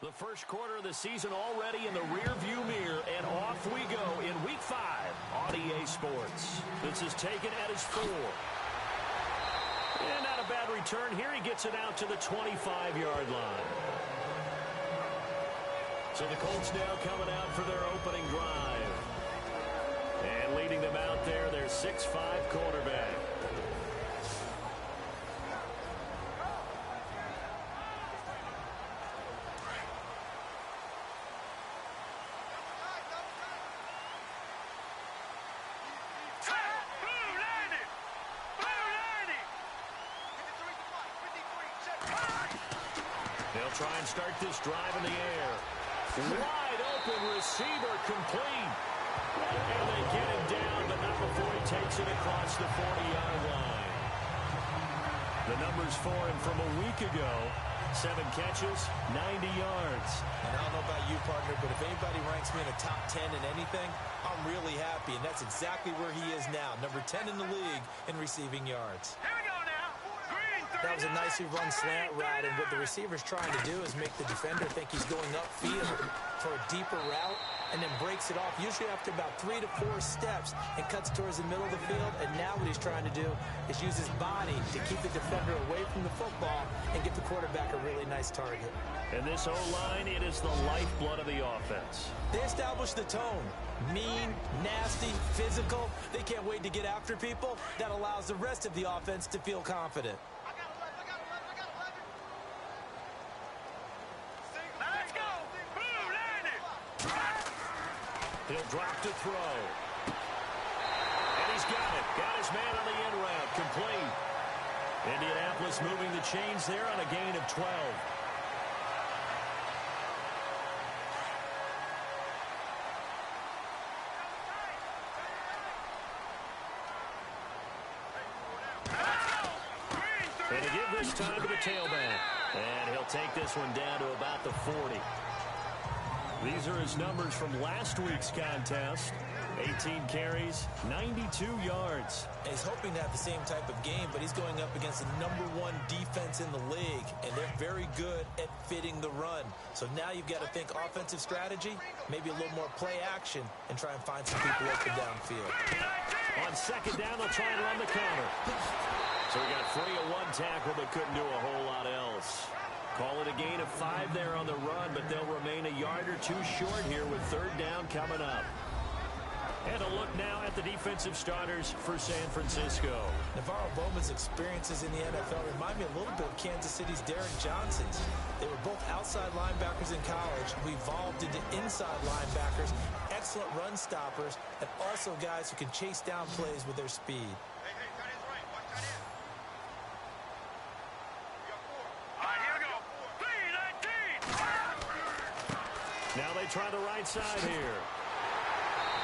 The first quarter of the season already in the rearview mirror, and off we go in Week 5 on EA Sports. This is taken at his 4. And not a bad return here. He gets it out to the 25-yard line. So the Colts now coming out for their opening drive. And leading them out there, their 6'5" quarterback. They'll try and start this drive in the air. Wide open receiver complete. And they get him down, but not before he takes it across the 40-yard line. The numbers for him from a week ago: 7 catches, 90 yards. And I don't know about you, partner, but if anybody ranks me in the top 10 in anything, I'm really happy. And that's exactly where he is now, number 10 in the league in receiving yards. Here we go now. That was a nicely run slant route, and what the receiver's trying to do is make the defender think he's going upfield for a deeper route, and then breaks it off, usually after about 3 to 4 steps, and cuts towards the middle of the field. And now what he's trying to do is use his body to keep the defender away from the football and get the quarterback a really nice target. And this O-line, it is the lifeblood of the offense. They establish the tone. Mean, nasty, physical. They can't wait to get after people. That allows the rest of the offense to feel confident. He'll drop to throw. And he's got it. Got his man on the end route. Complete. Indianapolis moving the chains there on a gain of 12. And to give this time to the tailback. And he'll take this one down to about the 40. These are his numbers from last week's contest. 18 carries, 92 yards. He's hoping to have the same type of game, but he's going up against the #1 defense in the league, and they're very good at fitting the run. So now you've got to think offensive strategy, maybe a little more play action, and try and find some people up and downfield. On second down, they'll try and run the counter. So we got free of 1 tackle, but couldn't do a whole lot else. Call it a gain of 5 there on the run, but they'll remain a yard or 2 short here with third down coming up. And a look now at the defensive starters for San Francisco. Navarro Bowman's experiences in the NFL remind me a little bit of Kansas City's Derrick Johnson's. They were both outside linebackers in college who evolved into inside linebackers, excellent run stoppers, and also guys who can chase down plays with their speed. Now they try the right side here.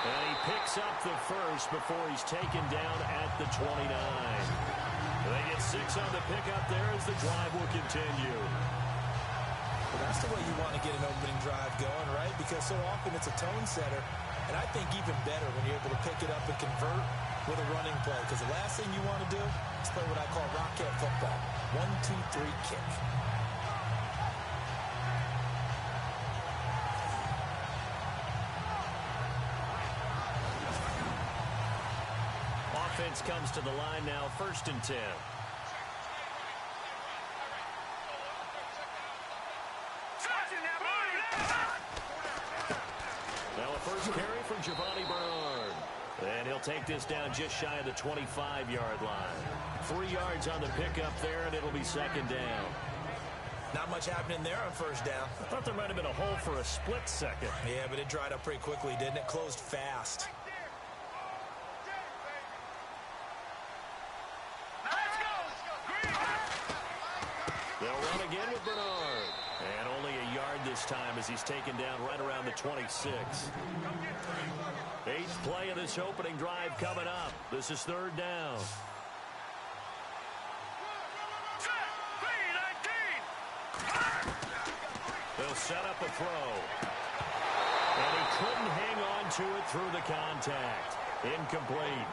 And he picks up the first before he's taken down at the 29. They get 6 on the pickup there as the drive will continue. Well, that's the way you want to get an opening drive going, right? Because so often it's a tone setter. And I think even better when you're able to pick it up and convert with a running play. Because the last thing you want to do is play what I call rocket football. 1, 2, 3, kick. Offense comes to the line now, 1st and 10. Now a first carry from Giovanni Bernard. And he'll take this down just shy of the 25-yard line. 3 yards on the pickup there, and it'll be 2nd down. Not much happening there on 1st down. I thought there might have been a hole for a split second. Yeah, but it dried up pretty quickly, didn't it? Closed fast. They'll run again with Bernard. And only a yard this time as he's taken down right around the 26. 8th play of this opening drive coming up. This is 3rd down. They'll set up a throw. And he couldn't hang on to it through the contact. Incomplete.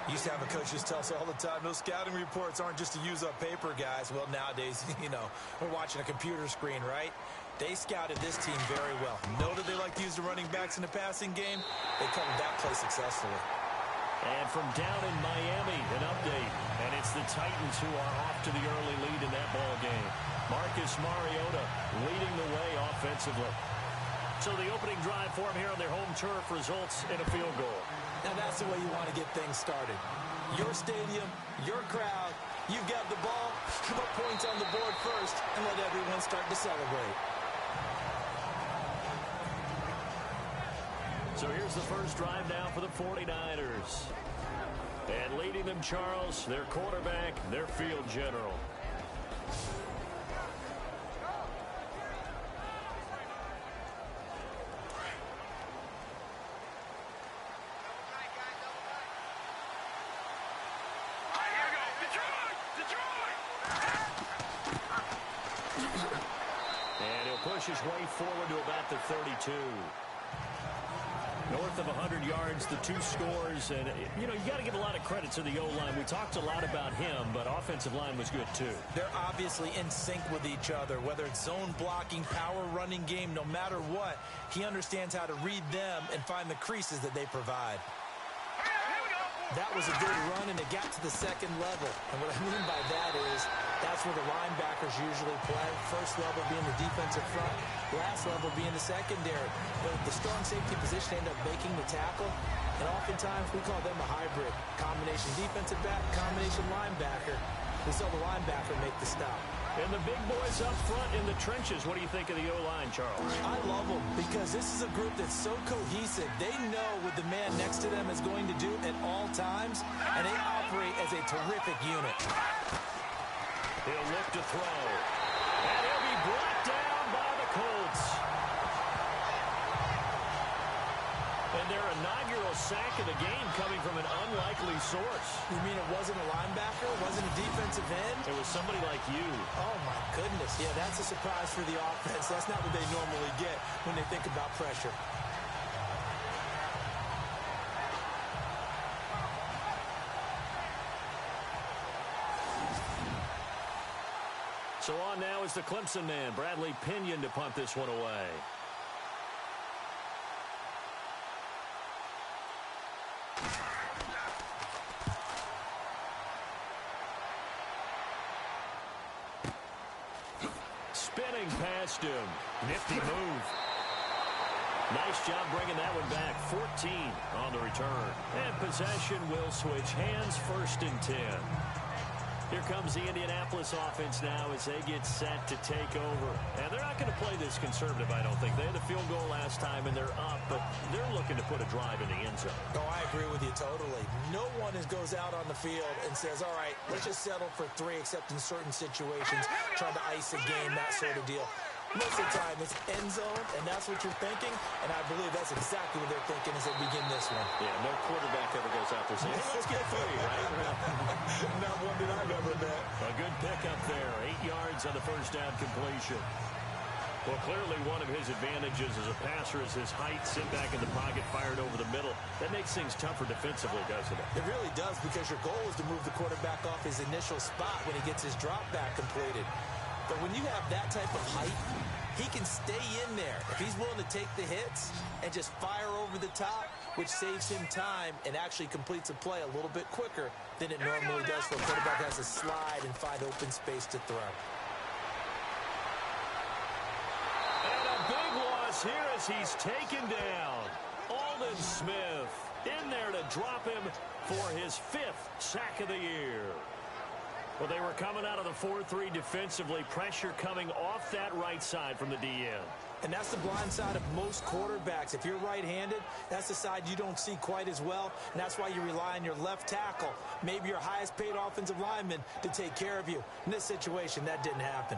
Used to have a coach just tell us all the time, those scouting reports aren't just to use up paper, guys. Well, nowadays, you know, we're watching a computer screen, right? They scouted this team very well. Know that they like to use the running backs in the passing game. They covered that play successfully. And from down in Miami, an update. And it's the Titans who are off to the early lead in that ball game. Marcus Mariota leading the way offensively. So the opening drive for him here on their home turf results in a field goal. Now that's the way you want to get things started. Your stadium, your crowd, you've got the ball, put points on the board first, and let everyone start to celebrate. So here's the first drive now for the 49ers. And leading them, Charles, their quarterback, their field general. And he'll push his way forward to about the 32. North of 100 yards, the 2 scores. And, you know, you got to give a lot of credit to the O-line. We talked a lot about him, but offensive line was good, too. They're obviously in sync with each other, whether it's zone blocking, power running game, no matter what. He understands how to read them and find the creases that they provide. That was a good run, and it got to the second level. And what I mean by that is that's where the linebackers usually play. First level being the defensive front, last level being the secondary. But the strong safety position ended up making the tackle, and oftentimes we call them a hybrid. Combination defensive back, combination linebacker. We saw the linebacker make the stop. And the big boys up front in the trenches. What do you think of the O-line, Charles? I love them because this is a group that's so cohesive. They know what the man next to them is going to do at all times, and they operate as a terrific unit. He'll look to throw. And he'll be brought down by the Colts. And their inaugural sack of the game coming from an unlikely source. You mean it wasn't a linebacker? It wasn't a defensive end? It was somebody like you. Oh, my goodness. Yeah, that's a surprise for the offense. That's not what they normally get when they think about pressure. So on now is the Clemson man, Bradley Pinion, to punt this one away. Spinning past him. Nifty move. Nice job bringing that one back. 14 on the return. And possession will switch hands, 1st and 10. Here comes the Indianapolis offense now as they get set to take over. And they're not going to play this conservative, I don't think. They had a field goal last time, and they're up, but they're looking to put a drive in the end zone. Oh, I agree with you totally. No one goes out on the field and says, all right, let's just settle for 3, except in certain situations, trying to ice a game, that sort of deal. Most of the time, it's end zone, and that's what you're thinking, and I believe that's exactly what they're thinking as they begin this one. Yeah, no quarterback ever goes out there saying, hey, let's get 3, right? Not one that I've ever met. A good pickup there, 8 yards on the first down completion. Well, clearly one of his advantages as a passer is his height, sit back in the pocket, fired over the middle. That makes things tougher defensively, doesn't it? It really does, because your goal is to move the quarterback off his initial spot when he gets his drop back completed. But when you have that type of height, he can stay in there. If he's willing to take the hits and just fire over the top, which saves him time and actually completes a play a little bit quicker than it normally does for a quarterback has to slide and find open space to throw. And a big loss here as he's taken down. Aldon Smith in there to drop him for his 5th sack of the year. Well, they were coming out of the 4-3 defensively. Pressure coming off that right side from the DN. And that's the blind side of most quarterbacks. If you're right-handed, that's the side you don't see quite as well. And that's why you rely on your left tackle, maybe your highest-paid offensive lineman, to take care of you. In this situation, that didn't happen.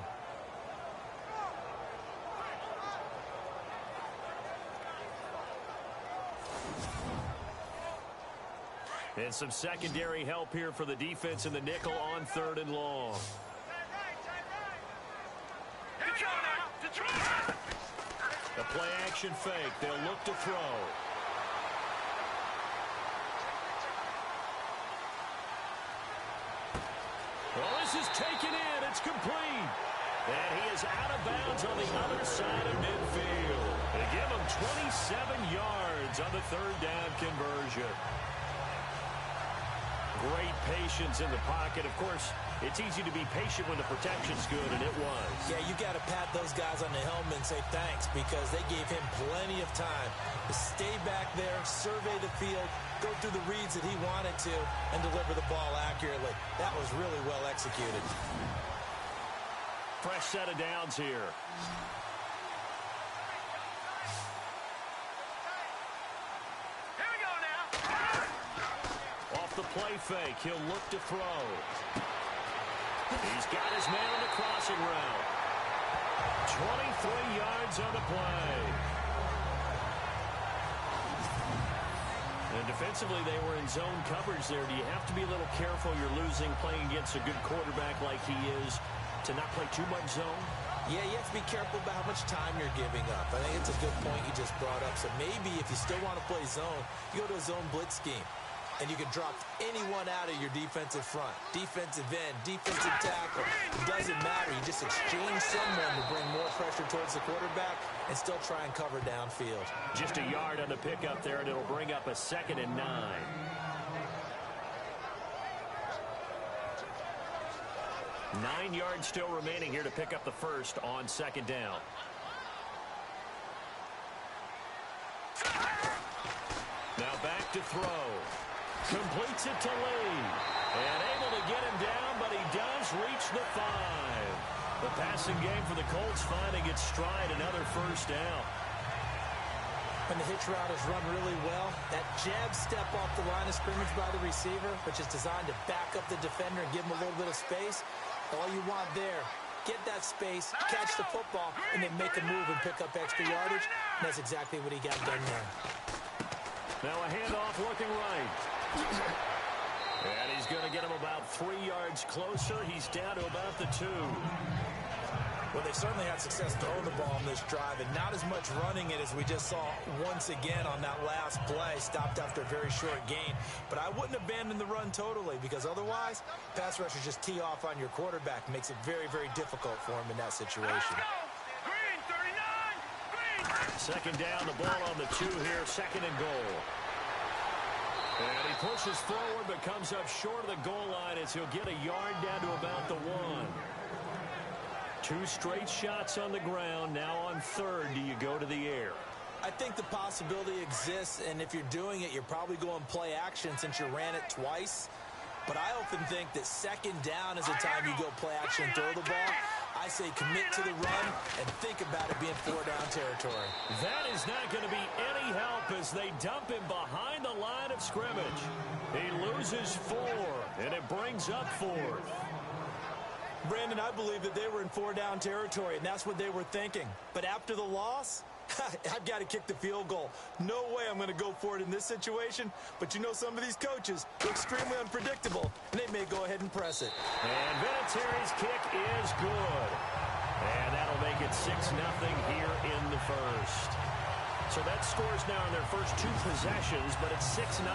And some secondary help here for the defense in the nickel on 3rd and long. The play-action fake. They'll look to throw. Well, this is taken in. It's complete. And he is out of bounds on the other side of midfield. They give him 27 yards on the third down conversion. Great patience in the pocket. Of course, it's easy to be patient when the protection's good, and it was. Yeah, you got to pat those guys on the helmet and say thanks because they gave him plenty of time to stay back there, survey the field, go through the reads that he wanted to, and deliver the ball accurately. That was really well executed. Fresh set of downs here. The play fake. He'll look to throw. He's got his man on the crossing route. 23 yards on the play. And defensively, they were in zone coverage there. Do you have to be a little careful? You're losing playing against a good quarterback like he is to not play too much zone? Yeah, you have to be careful about how much time you're giving up. I think it's a good point you just brought up. So maybe if you still want to play zone, you go to a zone blitz scheme. And you can drop anyone out of your defensive front. Defensive end, defensive tackle. It doesn't matter. You just exchange someone to bring more pressure towards the quarterback and still try and cover downfield. Just a yard on the pickup there, and it'll bring up a 2nd and 9. Nine yards still remaining here to pick up the first on 2nd down. Now back to throw. Completes it to Lee. And able to get him down, but he does reach the 5. The passing game for the Colts finding its stride, another first down. When the hitch route is run really well, that jab step off the line of scrimmage by the receiver, which is designed to back up the defender and give him a little bit of space, all you want there, get that space, catch the football, and then make a move and pick up extra yardage. And that's exactly what he got done there. Now a handoff looking right. And he's going to get him about 3 yards closer. He's down to about the 2. Well, they certainly had success throwing the ball in this drive, and not as much running it as we just saw once again on that last play. Stopped after a very short gain. But I wouldn't abandon the run totally, because otherwise, pass rushers just tee off on your quarterback. Makes it very, very difficult for him in that situation. Green, 39, green. 2nd down, the ball on the 2 here, 2nd and goal. And he pushes forward, but comes up short of the goal line as he'll get a yard down to about the 1. 2 straight shots on the ground. Now on 3rd, do you go to the air? I think the possibility exists, and if you're doing it, you're probably going play action since you ran it twice. But I often think that 2nd down is the time you go play action and throw the ball. I say commit to the run and think about it being 4-down territory. That is not going to be any help as they dump him behind the line of scrimmage. He loses 4, and it brings up 4th. Brandon, I believe that they were in 4-down territory, and that's what they were thinking. But after the loss, I've got to kick the field goal. No way I'm going to go for it in this situation. But you know some of these coaches are extremely unpredictable, and they may go ahead and press it. And Vinatieri's kick is good. And that'll make it 6-0 here in the first. So that scores now in their first 2 possessions, but it's 6-0.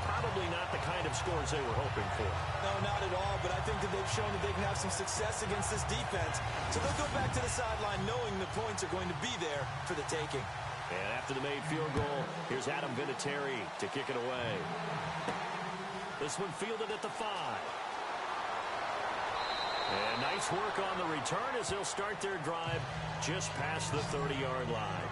Probably not the kind of scores they were hoping for. No, not at all, but I think that they've shown that they can have some success against this defense. So they'll go back to the sideline knowing the points are going to be there for the taking. And after the made field goal, here's Adam Vinatieri to kick it away. This one fielded at the 5. And nice work on the return as they'll start their drive just past the 30-yard line.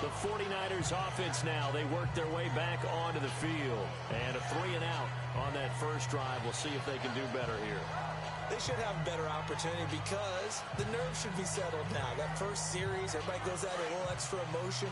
The 49ers offense now, they work their way back onto the field. And a 3-and-out on that first drive. We'll see if they can do better here. They should have a better opportunity because the nerves should be settled now. That first series, everybody goes out with a little extra emotion.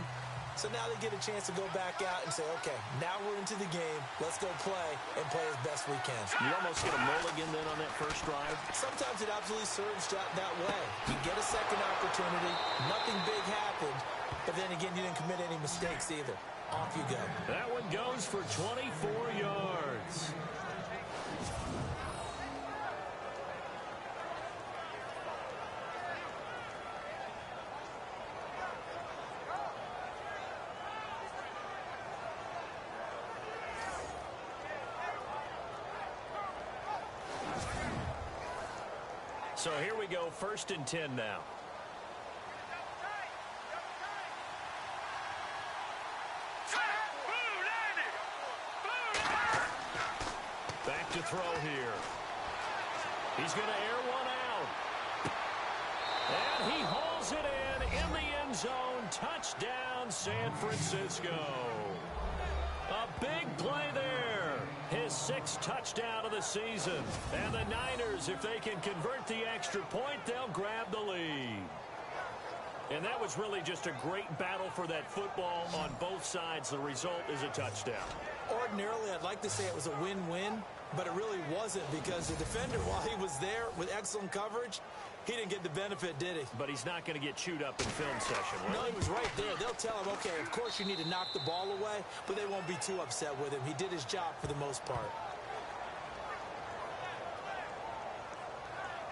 So now they get a chance to go back out and say, okay, now we're into the game. Let's go play and play as best we can. You almost get a mulligan then on that first drive? Sometimes it absolutely serves that way. You get a second opportunity. Nothing big happened. But then again, you didn't commit any mistakes either. Off you go. That one goes for 24 yards. So here we go, 1st and 10 now. Back to throw here. He's going to air one out. And he hauls it in the end zone. Touchdown, San Francisco. A big play there. His 6th touchdown of the season. And the Niners, if they can convert the extra point, they'll grab the lead. And that was really just a great battle for that football on both sides. The result is a touchdown. Ordinarily, I'd like to say it was a win-win, but it really wasn't because the defender, while he was there with excellent coverage, he didn't get the benefit, did he? But he's not going to get chewed up in film session, right? No, he was right there. They'll tell him, okay, of course you need to knock the ball away, but they won't be too upset with him. He did his job for the most part.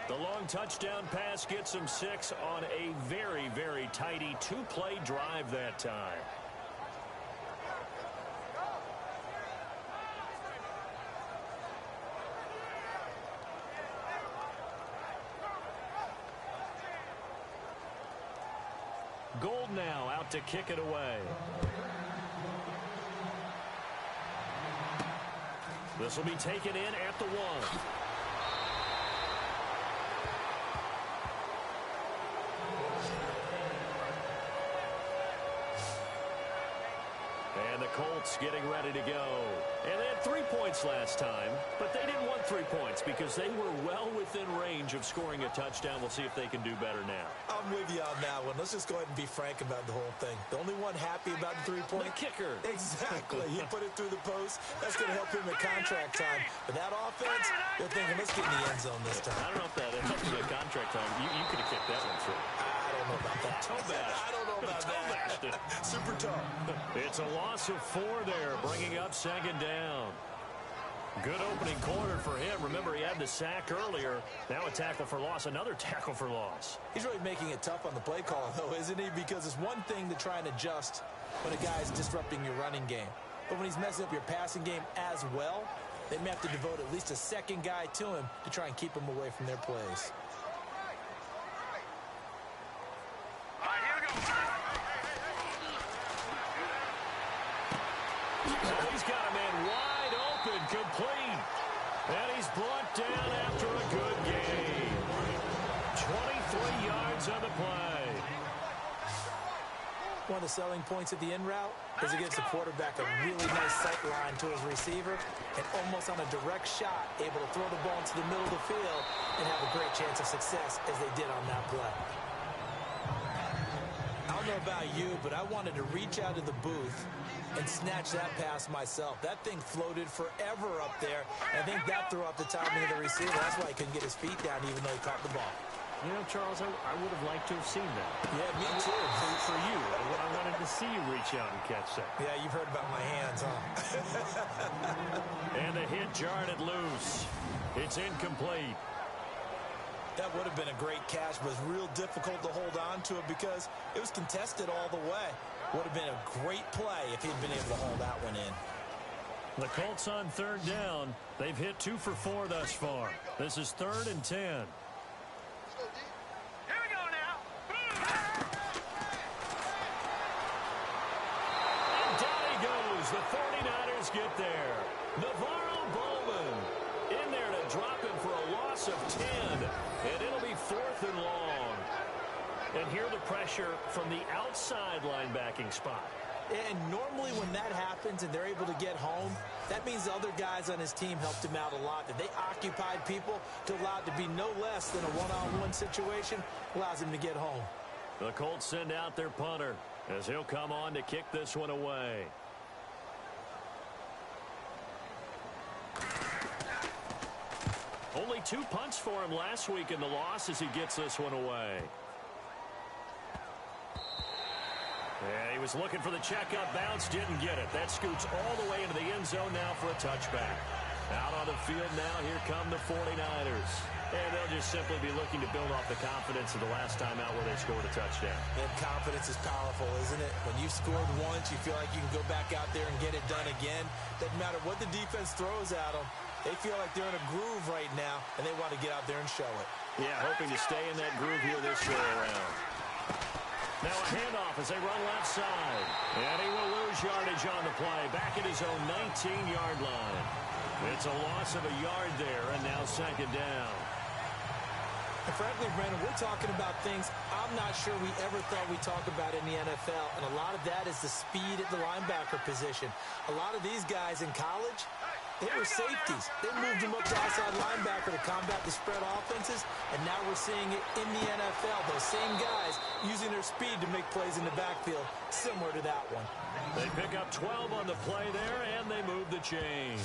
The long touchdown pass gets him 6 on a very, very tidy 2-play drive that time. Gold now out to kick it away. This will be taken in at the 1. And the Colts getting ready to go. And they had 3 points last time, but they didn't want 3 points because they were well within range of scoring a touchdown. We'll see if they can do better now. I'm with you on that one. Let's just go ahead and be frank about the whole thing. The only one happy about the 3-point. The kicker. Exactly. He put it through the post. That's going to help him at contract time. But that offense, they're thinking, let's get in the end zone this time. I don't know if that helps him at contract time. You could have kicked that one through. I don't know about that. I don't know about that. Super tough. It's a loss of 4 there, bringing up 2nd down. Good opening quarter for him. Remember, he had the sack earlier. Now a tackle for loss, another tackle for loss. He's really making it tough on the play call, though, isn't he? Because it's one thing to try and adjust when a guy's disrupting your running game. But when he's messing up your passing game as well, they may have to devote at least a 2nd guy to him to try and keep him away from their plays. He's got a man wide open, complete. And he's brought down after a good game. 23 yards on the play. One of the selling points of the in route is it gives the quarterback a really nice sight line to his receiver and almost on a direct shot able to throw the ball into the middle of the field and have a great chance of success as they did on that play. I don't know about you, but I wanted to reach out to the booth and snatch that pass myself. That thing floated forever up there, and I think that threw off the timing of the receiver. That's why he couldn't get his feet down even though he caught the ball. You know, Charles, I would have liked to have seen that. Yeah, me too. For you, I wanted to see you reach out and catch that. Yeah, you've heard about my hands, huh? And the hit jarred it loose. It's incomplete. That would have been a great catch, but it was real difficult to hold on to it because it was contested all the way. Would have been a great play if he'd been able to hold that one in. The Colts on 3rd down. They've hit 2 for 4 thus far. This is 3rd and 10. Here we go now. And down he goes. The 49ers get there. Navarro Bowman in there to drop him for a loss of 10. And it'll be 4th and long. And here the pressure from the outside linebacking spot. And normally when that happens and they're able to get home, that means the other guys on his team helped him out a lot. That they occupied people to allow it to be no less than a one-on-one situation, allows him to get home. The Colts send out their punter as he'll come on to kick this one away. Only 2 punts for him last week in the loss as he gets this one away. Yeah, he was looking for the checkup bounce, didn't get it. That scoots all the way into the end zone now for a touchback. Out on the field now, here come the 49ers. And they'll just simply be looking to build off the confidence of the last time out where they scored a touchdown. And confidence is powerful, isn't it? When you've scored once, you feel like you can go back out there and get it done again. Doesn't matter what the defense throws at them. They feel like they're in a groove right now, and they want to get out there and show it. Yeah, hoping to stay in that groove here this go around. Now a handoff as they run left side. And he will lose yardage on the play. Back at his own 19-yard line. It's a loss of a yard there, and now second down. And frankly, Brandon, we're talking about things I'm not sure we ever thought we'd talk about in the NFL. And a lot of that is the speed at the linebacker position. A lot of these guys in college, they were safeties. They moved them up to outside linebacker to combat the spread offenses, and now we're seeing it in the NFL. Those same guys using their speed to make plays in the backfield, similar to that one. They pick up 12 on the play there, and they move the chains.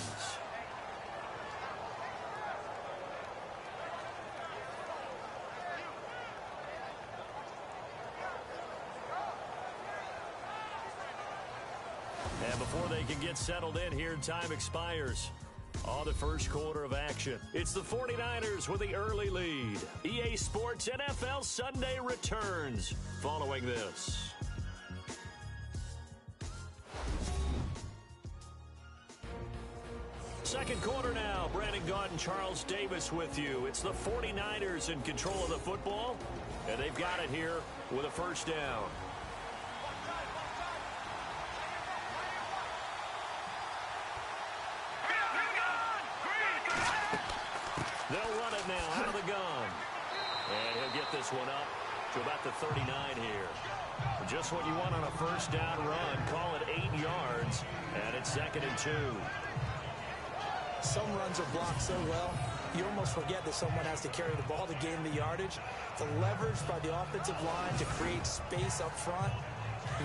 And before they can get settled in here, time expires on the first quarter of action. It's the 49ers with the early lead. EA Sports NFL Sunday returns following this. Second quarter now. Brandon Gaunt and Charles Davis with you. It's the 49ers in control of the football, and they've got it here with a first down. They'll run it now out of the gun. And he'll get this one up to about the 39 here. Just what you want on a first down run. Call it 8 yards. And it's 2nd and 2. Some runs are blocked so well, you almost forget that someone has to carry the ball to gain the yardage. The leverage by the offensive line to create space up front,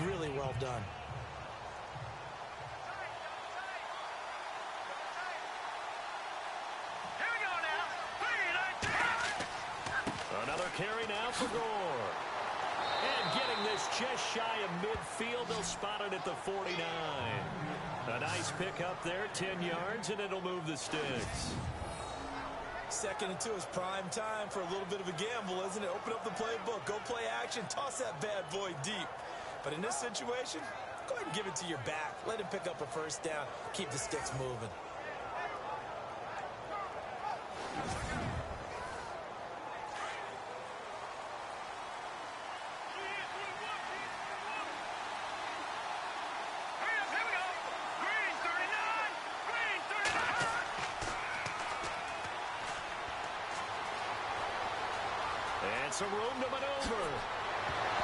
really well done. Another carry now for Gore. And getting this just shy of midfield, they'll spot it at the 49. A nice pick up there, 10 yards, and it'll move the sticks. 2nd and 2 is prime time for a little bit of a gamble, isn't it? Open up the playbook, go play action, toss that bad boy deep. But in this situation, go ahead and give it to your back. Let him pick up a first down, keep the sticks moving. Some room to maneuver.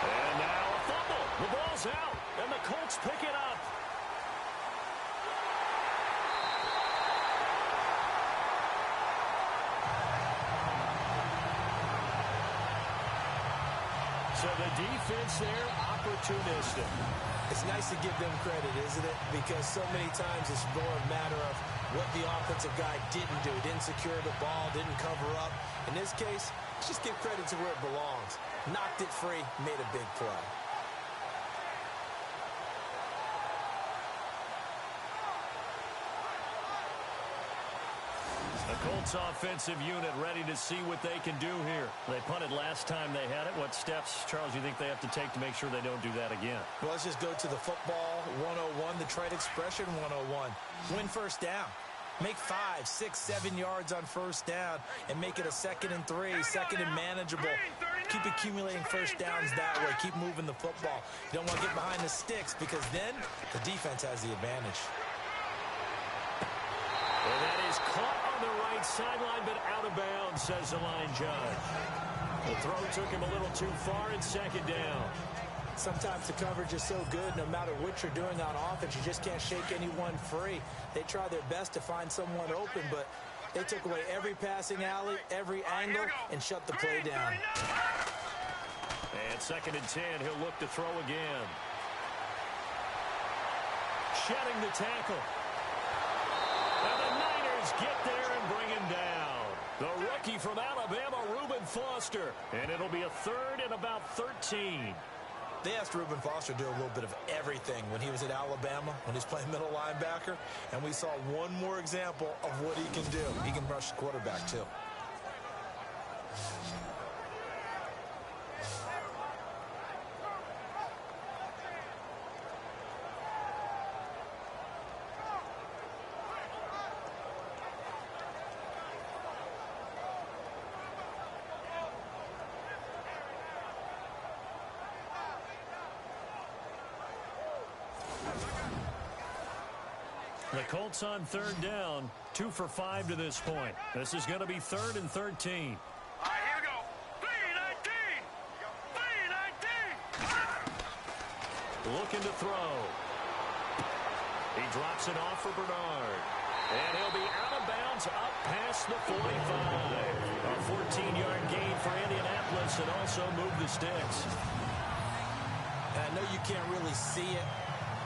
And now a fumble. The ball's out, and the Colts pick it up. So the defense there, opportunistic. It's nice to give them credit, isn't it? Because so many times it's more a matter of what the offensive guy didn't do. Didn't secure the ball, didn't cover up. In this case, let's just give credit to where it belongs. Knocked it free, made a big play. The Colts offensive unit ready to see what they can do here. They punted last time they had it. What steps, Charles, do you think they have to take to make sure they don't do that again? Well, let's just go to the football 101, the trade expression 101. Win first down. Make 5, 6, 7 yards on first down and make it a 2nd and 3, 2nd and manageable. Keep accumulating first downs that way. Keep moving the football. You don't want to get behind the sticks because then the defense has the advantage. And that is caught on the right sideline, but out of bounds, says the line judge. The throw took him a little too far, and 2nd down. Sometimes the coverage is so good, no matter what you're doing on offense, you just can't shake anyone free. They try their best to find someone open, but they took away every passing alley, every angle, and shut the play down. And 2nd and 10, he'll look to throw again. Shedding the tackle. And the Niners get there and bring him down. The rookie from Alabama, Reuben Foster. And it'll be a 3rd and about 13. They asked Reuben Foster to do a little bit of everything when he was at Alabama, when he's playing middle linebacker, and we saw one more example of what he can do. He can rush the quarterback, too. The Colts on third down, 2 for 5 to this point. This is going to be 3rd and 13. All right, here we go. 3-19. 3-19. Looking to throw. He drops it off for Bernard. And he'll be out of bounds up past the 45. A 14-yard gain for Indianapolis and also move the sticks. And I know you can't really see it,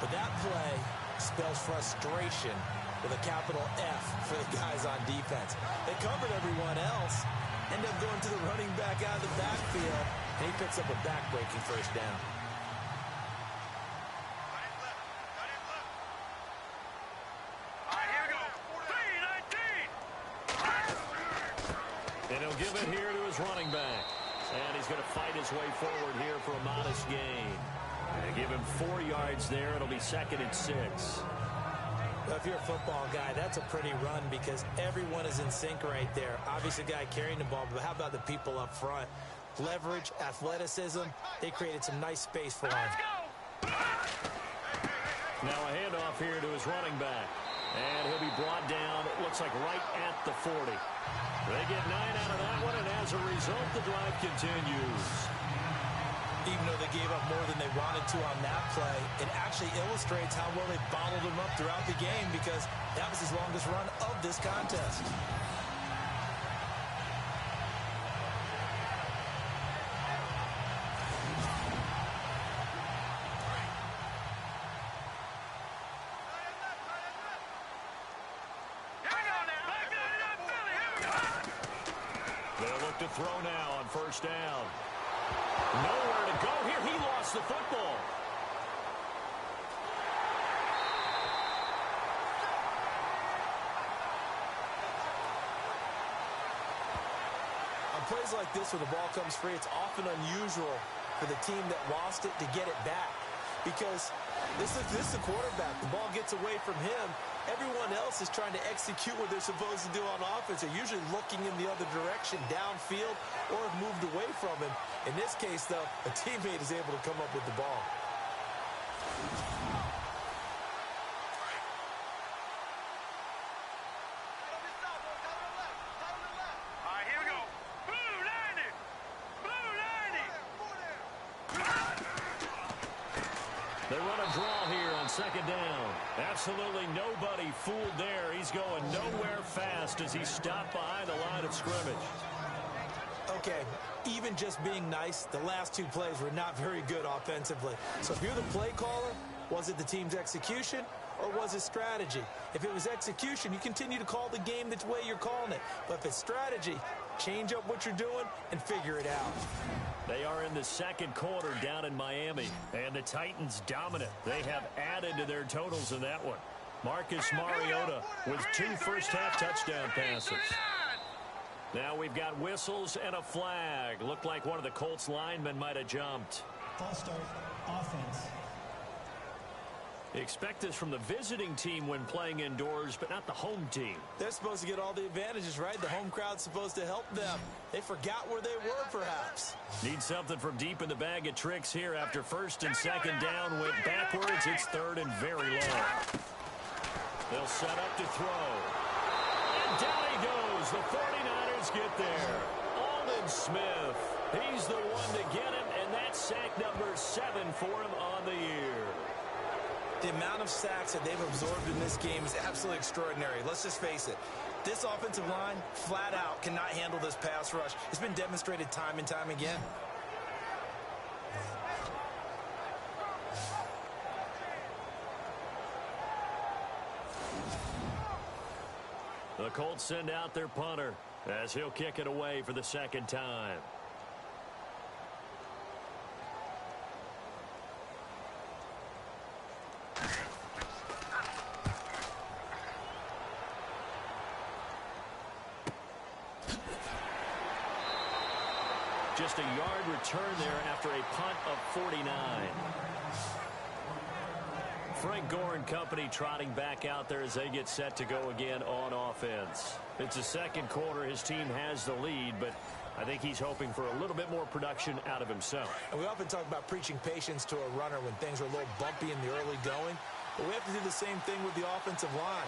but that play spells frustration with a capital F for the guys on defense. They covered everyone else, end up going to the running back out of the backfield, and he picks up a back-breaking first down. All right, here we go. 3-19. And he'll give it here to his running back. And he's going to fight his way forward here for a modest gain. And give him 4 yards there. It'll be 2nd and 6. Well, if you're a football guy, that's a pretty run because everyone is in sync right there. Obviously, the guy carrying the ball, but how about the people up front? Leverage, athleticism, they created some nice space for him. Now a handoff here to his running back. And he'll be brought down, it looks like right at the 40. They get 9 out of that one, and as a result, the drive continues. Even though they gave up more than they wanted to on that play, it actually illustrates how well they bottled him up throughout the game because that was his longest run of this contest. They'll look to throw now on first down. Nowhere to go here. He lost the football. On plays like this where the ball comes free, it's often unusual for the team that lost it to get it back. Because this is the quarterback. The ball gets away from him. Everyone else is trying to execute what they're supposed to do on offense. They're usually looking in the other direction, downfield, or have moved away from him. In this case, though, a teammate is able to come up with the ball. All right, here we go. Blue 90. Blue 90. They run a draw here on second down. Absolutely nobody fooled there. He's going nowhere fast as he stopped behind the line of scrimmage. Okay, even just being nice, the last 2 plays were not very good offensively. So if you're the play caller, was it the team's execution or was it strategy? If it was execution, you continue to call the game the way you're calling it. But if it's strategy, change up what you're doing and figure it out. They are in the second quarter down in Miami, and the Titans dominant. They have added to their totals in that one. Marcus Mariota with 2 first-half touchdown passes. Now we've got whistles and a flag. Looked like one of the Colts linemen might have jumped. False start, offense. Expect this from the visiting team when playing indoors, but not the home team. They're supposed to get all the advantages, right? The home crowd's supposed to help them. They forgot where they were, perhaps. Need something from deep in the bag of tricks here after first and second down went backwards. It's 3rd and very long. They'll set up to throw. And down he goes. The 49ers get there. Aldon Smith. He's the one to get him, and that's sack number 7 for him on the year. The amount of sacks that they've absorbed in this game is absolutely extraordinary. Let's just face it. This offensive line, flat out, cannot handle this pass rush. It's been demonstrated time and time again. The Colts send out their punter as he'll kick it away for the second time. Just a yard return there after a punt of 49. Frank Gore and company trotting back out there as they get set to go again on offense. It's the second quarter. His team has the lead, but I think he's hoping for a little bit more production out of himself. And we often talk about preaching patience to a runner when things are a little bumpy in the early going. But we have to do the same thing with the offensive line.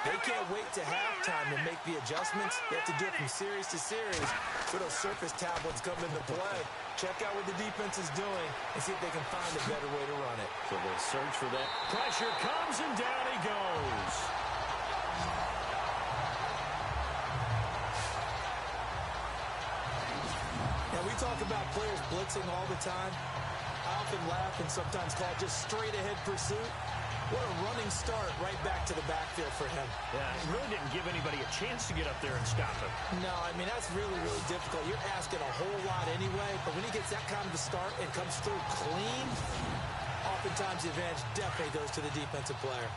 They can't wait to halftime to make the adjustments. They have to do it from series to series so those surface tablets come into play. Check out what the defense is doing and see if they can find a better way to run it. So they'll search for that. Pressure comes, and down he goes. Now, we talk about players blitzing all the time. I often laugh and sometimes call it just straight-ahead pursuit. What a running start right back to the backfield for him. Yeah, it really didn't give anybody a chance to get up there and stop him. No, I mean, that's really, really difficult. You're asking a whole lot anyway, but when he gets that kind of a start and comes through clean, oftentimes the advantage definitely goes to the defensive player.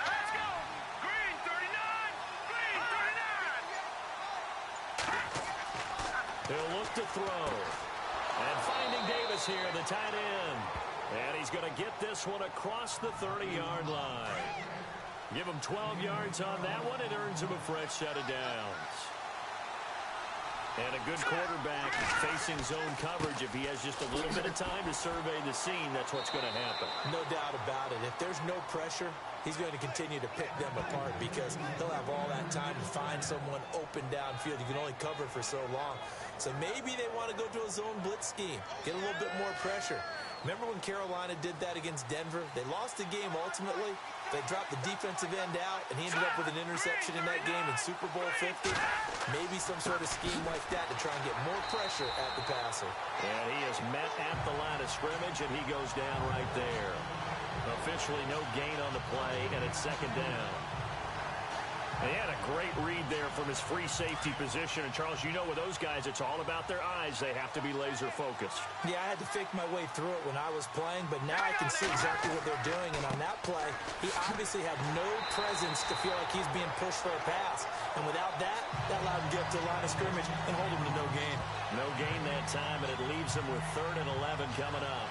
Let's go. Green 39. Green 39. He'll look to throw. And finding Davis here, the tight end. And he's going to get this one across the 30-yard line. Give him 12 yards on that one. It earns him a fresh set of downs. And a good quarterback facing zone coverage. If he has just a little bit of time to survey the scene, that's what's going to happen. No doubt about it. If there's no pressure, he's going to continue to pick them apart because he'll have all that time to find someone open downfield. You can only cover for so long. So maybe they want to go to a zone blitz scheme, get a little bit more pressure. Remember when Carolina did that against Denver? They lost the game ultimately. They dropped the defensive end out, and he ended up with an interception in that game in Super Bowl 50. Maybe some sort of scheme like that to try and get more pressure at the passer. And he is met at the line of scrimmage, and he goes down right there. Officially no gain on the play, and it's second down. He had a great read there from his free safety position. And, Charles, you know with those guys, it's all about their eyes. They have to be laser-focused. Yeah, I had to fake my way through it when I was playing, but now I can see exactly what they're doing. And on that play, he obviously had no presence to feel like he's being pushed for a pass. And without that, that allowed him to get up to the line of scrimmage and hold him to no gain. No gain that time, and it leaves him with 3rd and 11 coming up.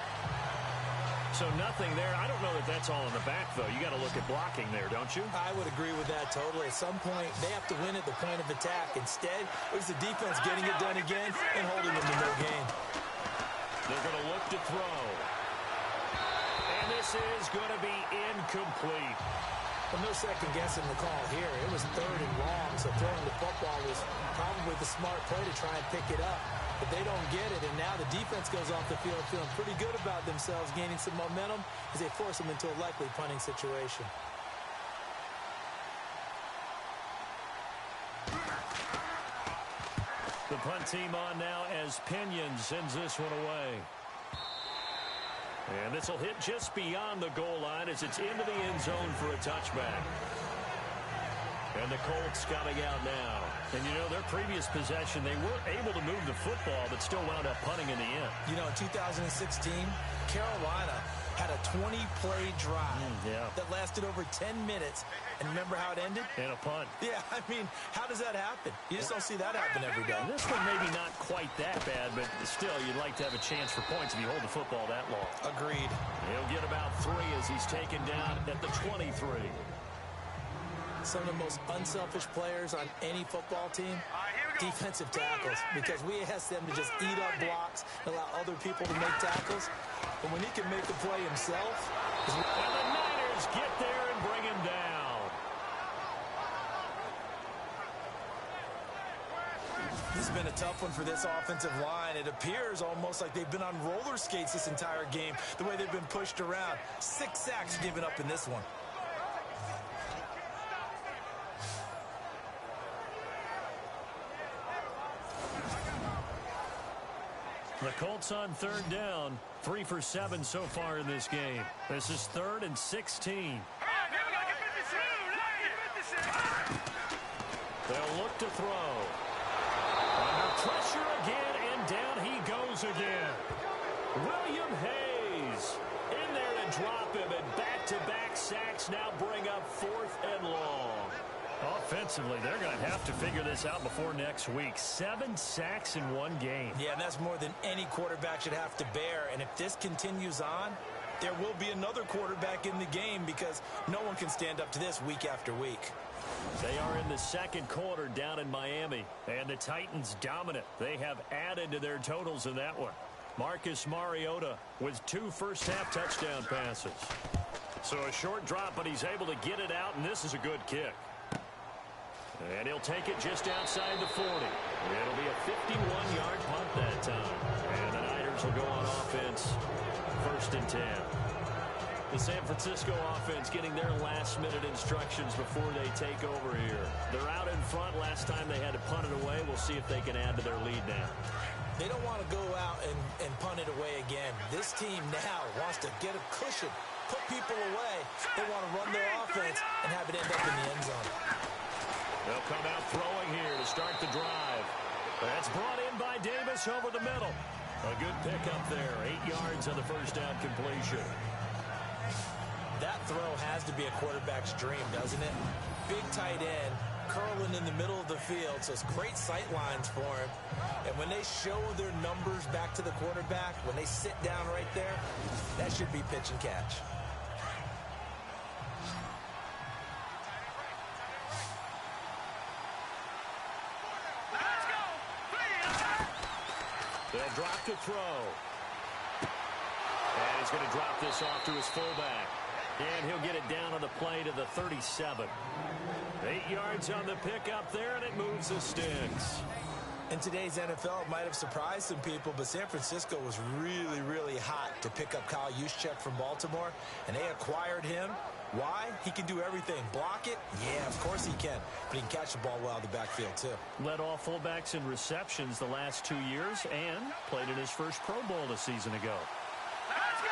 So nothing there. I don't know that that's all in the back, though. You got to look at blocking there, don't you? I would agree with that totally. At some point, they have to win at the point of attack. Instead, it was the defense getting it done again and holding them to no gain. They're going to look to throw. And this is going to be incomplete. Well, no second guessing the call here. It was 3rd and long, so throwing the football was probably the smart play to try and pick it up. But they don't get it, and now the defense goes off the field feeling pretty good about themselves, gaining some momentum as they force them into a likely punting situation. The punt team on now as Peyton sends this one away. And this will hit just beyond the goal line as it's into the end zone for a touchback. And the Colts coming out now. And, you know, their previous possession, they were able to move the football, but still wound up punting in the end. You know, in 2016, Carolina had a 20-play drive that lasted over 10 minutes. And remember how it ended? And a punt. Yeah, I mean, how does that happen? You just don't see that happen every day. This one maybe not quite that bad, but still, you'd like to have a chance for points if you hold the football that long. Agreed. He'll get about 3 as he's taken down at the 23. Some of the most unselfish players on any football team, defensive tackles, because we ask them to just eat up blocks and allow other people to make tackles. But when he can make the play himself... And the Niners get there and bring him down. This has been a tough one for this offensive line. It appears almost like they've been on roller skates this entire game, the way they've been pushed around. 6 sacks given up in this one. The Colts on 3rd down, 3 for 7 so far in this game. This is 3rd and 16. They'll look to throw. Under pressure again, and down he goes again. William Hayes in there to drop him, and back-to-back sacks now bring up 4th and long. Offensively, they're going to have to figure this out before next week. 7 sacks in one game. Yeah, and that's more than any quarterback should have to bear. And if this continues on, there will be another quarterback in the game because no one can stand up to this week after week. They are in the 2nd quarter down in Miami, and the Titans dominant. They have added to their totals in that one. Marcus Mariota with 2 first-half touchdown passes. So a short drop, but he's able to get it out, and this is a good kick. And he'll take it just outside the 40. It'll be a 51-yard punt that time. And the Niners will go on offense, 1st and 10. The San Francisco offense getting their last-minute instructions before they take over here. They're out in front. Last time they had to punt it away. We'll see if they can add to their lead now. They don't want to go out and punt it away again. This team now wants to get a cushion, put people away. They want to run their offense and have it end up in the end zone. They'll come out throwing here to start the drive. That's brought in by Davis over the middle. A good pickup there. 8 yards on the first down completion. That throw has to be a quarterback's dream, doesn't it? Big tight end, curling in the middle of the field, so it's great sight lines for him. And when they show their numbers back to the quarterback, when they sit down right there, that should be pitch and catch. They'll drop to throw. And he's going to drop this off to his fullback. And he'll get it down on the play to the 37. 8 yards on the pickup there, and it moves the sticks. In today's NFL, it might have surprised some people, but San Francisco was really, really hot to pick up Kyle Juszczyk from Baltimore, and they acquired him. Why? He can do everything. Block it? Yeah, of course he can. But he can catch the ball well out of the backfield, too. Led all fullbacks in receptions the last 2 years and played in his first Pro Bowl a season ago. Let's go!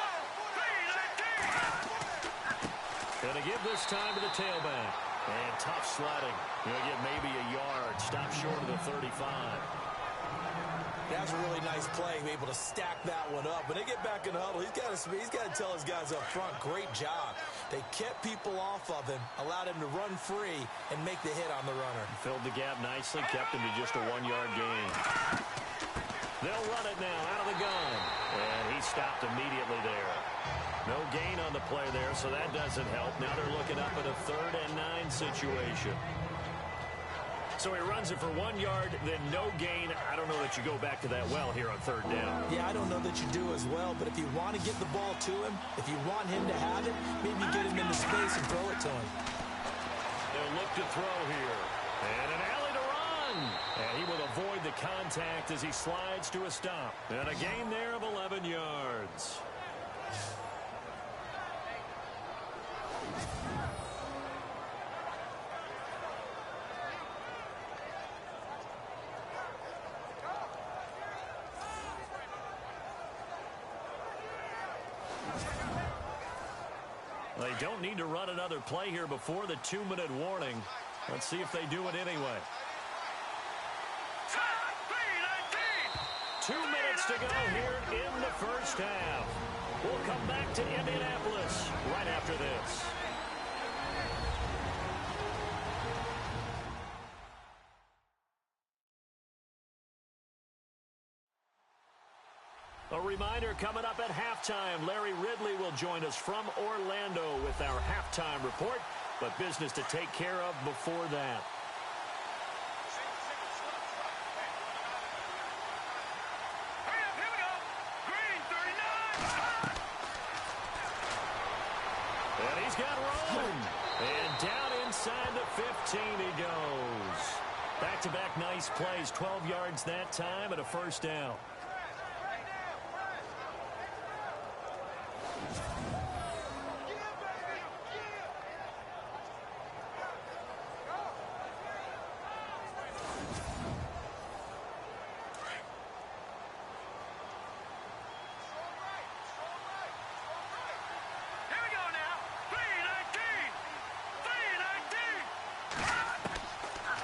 Gonna give this time to the tailback. And tough sledding. He'll get maybe a yard. Stop short of the 35. That's a really nice play, able to stack that one up. When they get back in the huddle, he's got to tell his guys up front, great job. They kept people off of him, allowed him to run free, and make the hit on the runner. Filled the gap nicely, kept him to just a 1-yard gain. They'll run it now out of the gun. And he stopped immediately there. No gain on the play there, so that doesn't help. Now they're looking up at a 3rd and 9 situation. So he runs it for 1 yard, then no gain. I don't know that you go back to that well here on 3rd down. Yeah, I don't know that you do as well, but if you want to get the ball to him, if you want him to have it, maybe get him into space and throw it to him. They'll look to throw here. And an alley to run. And he will avoid the contact as he slides to a stop. And a gain there of 11 yards. They don't need to run another play here before the 2-minute warning. Let's see if they do it anyway. 2 minutes to go here in the first half. We'll come back to Indianapolis right after this. A reminder coming up at halftime. Larry Ridley will join us from Orlando with our halftime report, but business to take care of before that. Here we go. Green 39. And he's got room. And down inside the 15 he goes. Back-to-back nice plays. 12 yards that time and a first down.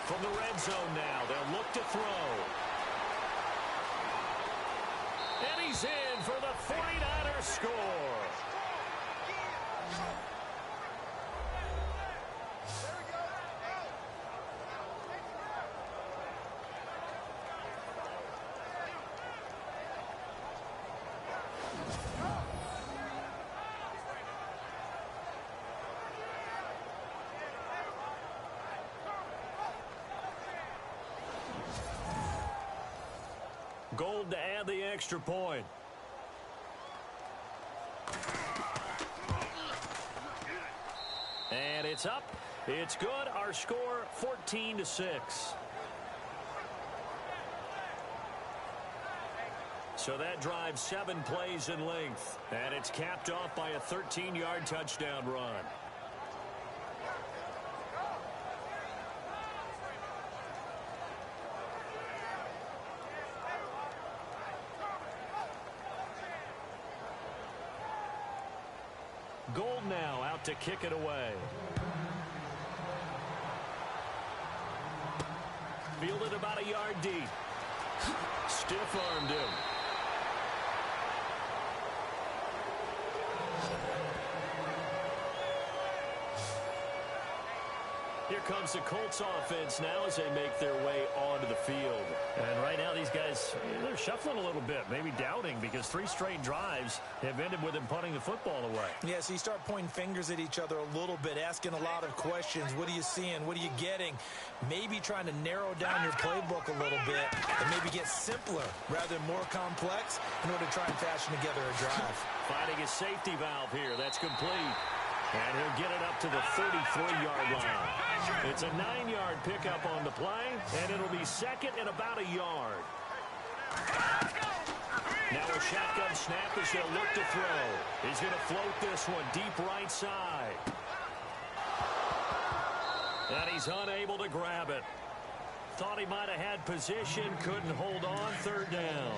From the red zone now, they'll look to throw. And he's in for the 49ers score. Gold to add the extra point. It's up. It's good. Our score, 14-6. So that drives 7 plays in length. And it's capped off by a 13-yard touchdown run. Gold now out to kick it away. Fielded about a yard deep. Stiff-armed him. Here comes the Colts offense now as they make their way onto the field. And right now these guys, they're shuffling a little bit, maybe doubting, because 3 straight drives have ended with them punting the football away. Yeah, so you start pointing fingers at each other a little bit, asking a lot of questions. What are you seeing? What are you getting? Maybe trying to narrow down your playbook a little bit and maybe get simpler rather than more complex in order to try and fashion together a drive. Finding a safety valve here. That's complete. And he'll get it up to the 33-yard line. It's a 9-yard pickup on the play, and it'll be second and about a yard. Now a shotgun snap as they'll look to throw. He's going to float this one deep right side. And he's unable to grab it. Thought he might have had position, couldn't hold on, 3rd down.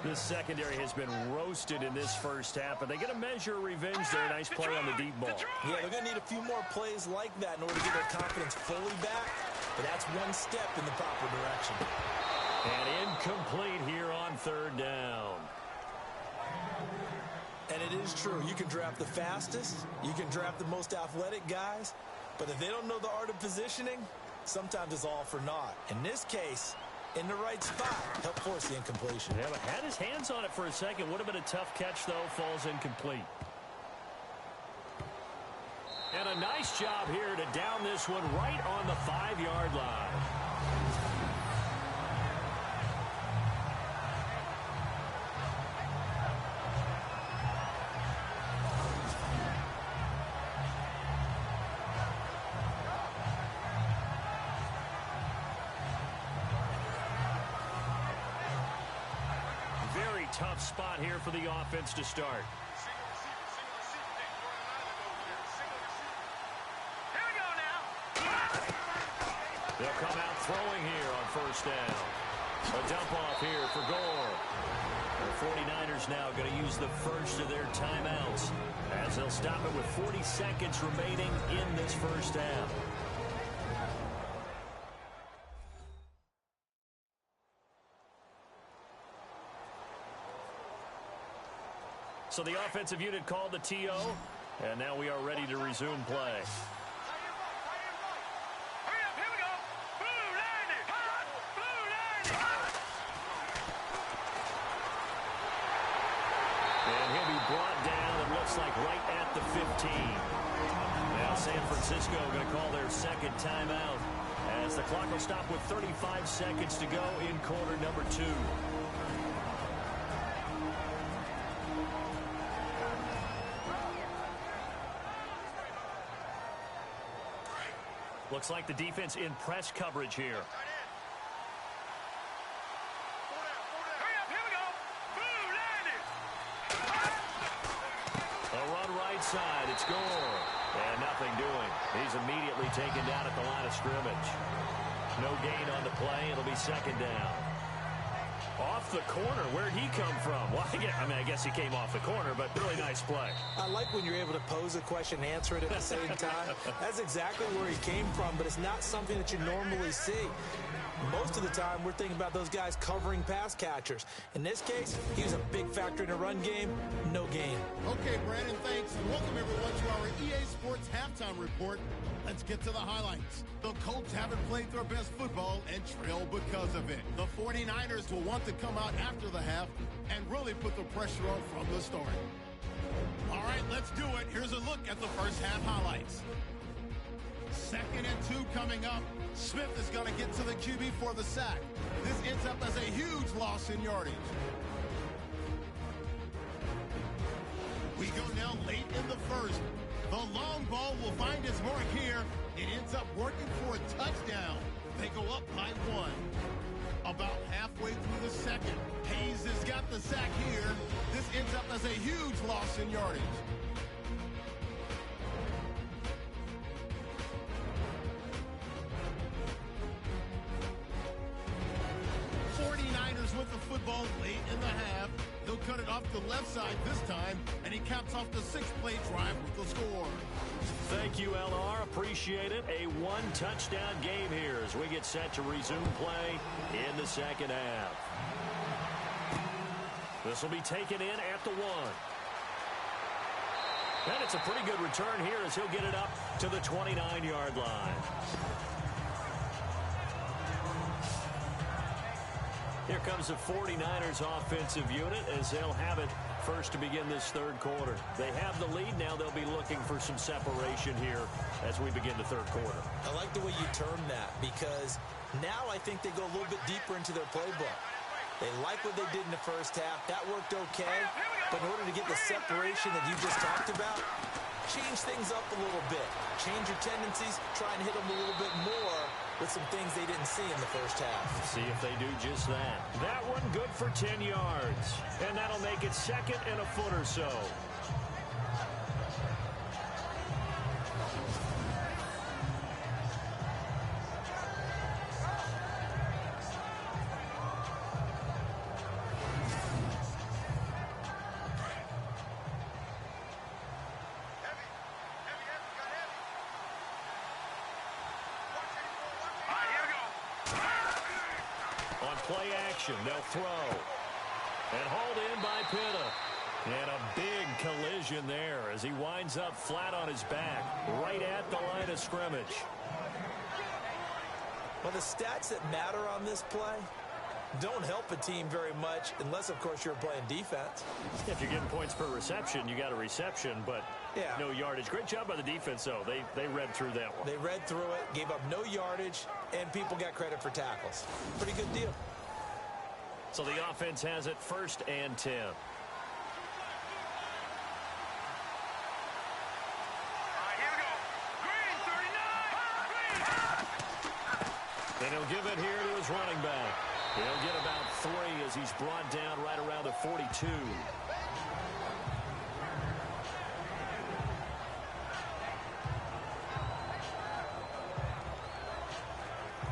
This secondary has been roasted in this first half, but they get a measure of revenge there. Nice play on the deep ball. Yeah, they're going to need a few more plays like that in order to get their confidence fully back, but that's one step in the proper direction. And incomplete here on 3rd down. And it is true. You can draft the fastest, you can draft the most athletic guys, but if they don't know the art of positioning, sometimes it's all for naught. In this case, in the right spot, help force the incompletion. Yeah, but had his hands on it for a second. Would have been a tough catch, though. Falls incomplete. And a nice job here to down this one right on the 5-yard line. Tough spot here for the offense to start. Here we go now. They'll come out throwing here on 1st down. A dump off here for Gore. The 49ers now going to use the first of their timeouts as they'll stop it with 40 seconds remaining in this first half. So the offensive unit called the TO, and now we are ready to resume play. Hurry up, here we go. Blue line it. Blue line it. And he'll be brought down, it looks like right at the 15. Now San Francisco going to call their second timeout as the clock will stop with 35 seconds to go in quarter number 2. Looks like the defense in press coverage here. Hurry up, here we go. Blue line it. A run right side, it's Gore. And nothing doing. He's immediately taken down at the line of scrimmage. No gain on the play, it'll be 2nd down. Off the corner, where'd he come from? Well, I guess he came off the corner, but really nice play. I like when you're able to pose a question and answer it at the same time. That's exactly where he came from, but it's not something that you normally see. Most of the time, we're thinking about those guys covering pass catchers. In this case, he was a big factor in the run game. No gain. Okay, Brandon, thanks, and welcome everyone to our EA Sports Halftime Report. Let's get to the highlights. The Colts haven't played their best football and trail because of it. The 49ers will want to come out after the half and really put the pressure on from the start. All right, let's do it. Here's a look at the first half highlights. 2nd and 2 coming up. Smith is going to get to the QB for the sack. This ends up as a huge loss in yardage. We go now late in the first. The long ball will find its mark here. It ends up working for a touchdown. They go up by 1. About halfway through the second, Hayes has got the sack here. This ends up as a huge loss in yardage. 49ers with the football late in the half. He'll cut it off the left side this time, and he caps off the 6-play drive with the score. Thank you, LR. Appreciate it. A one-touchdown game here as we get set to resume play in the second half. This will be taken in at the 1. And it's a pretty good return here as he'll get it up to the 29-yard line. Here comes the 49ers offensive unit as they'll have it first to begin this third quarter. They have the lead. Now they'll be looking for some separation here as we begin the third quarter. I like the way you term that because now I think they go a little bit deeper into their playbook. They like what they did in the first half. That worked okay. But in order to get the separation that you just talked about, change things up a little bit. Change your tendencies. Try and hit them a little bit more with some things they didn't see in the first half. See if they do just that. That one good for 10 yards. And that'll make it second and a foot or so. Play action, they'll throw. And hauled in by Peyton. And a big collision there as he winds up flat on his back, right at the line of scrimmage. Well, the stats that matter on this play don't help a team very much unless, of course, you're playing defense. If you're getting points per reception, you got a reception, but no yardage. Great job by the defense, though. They read through that one. They read through it, gave up no yardage, and people got credit for tackles. Pretty good deal. So the offense has it first and 10. Then he'll give it here to his running back. He'll get about 3 as he's brought down right around the 42.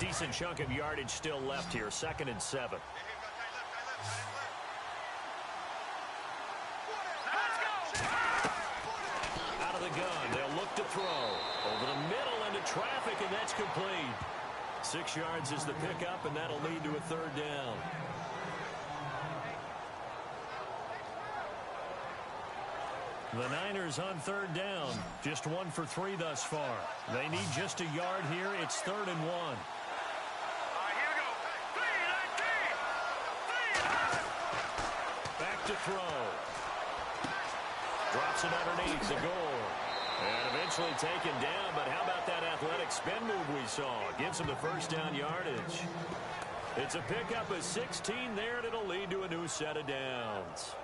Decent chunk of yardage still left here. 2nd and 7. Out of the gun. They'll look to throw. Over the middle into traffic, and that's complete. 6 yards is the pickup, and that'll lead to a 3rd down. The Niners on 3rd down. Just 1 for 3 thus far. They need just a yard here. It's 3rd and 1. Back to throw. Drops it underneath the goal. And eventually taken down, but how about that athletic spin move we saw? Gives him the first down yardage. It's a pickup of 16 there, and it'll lead to a new set of downs.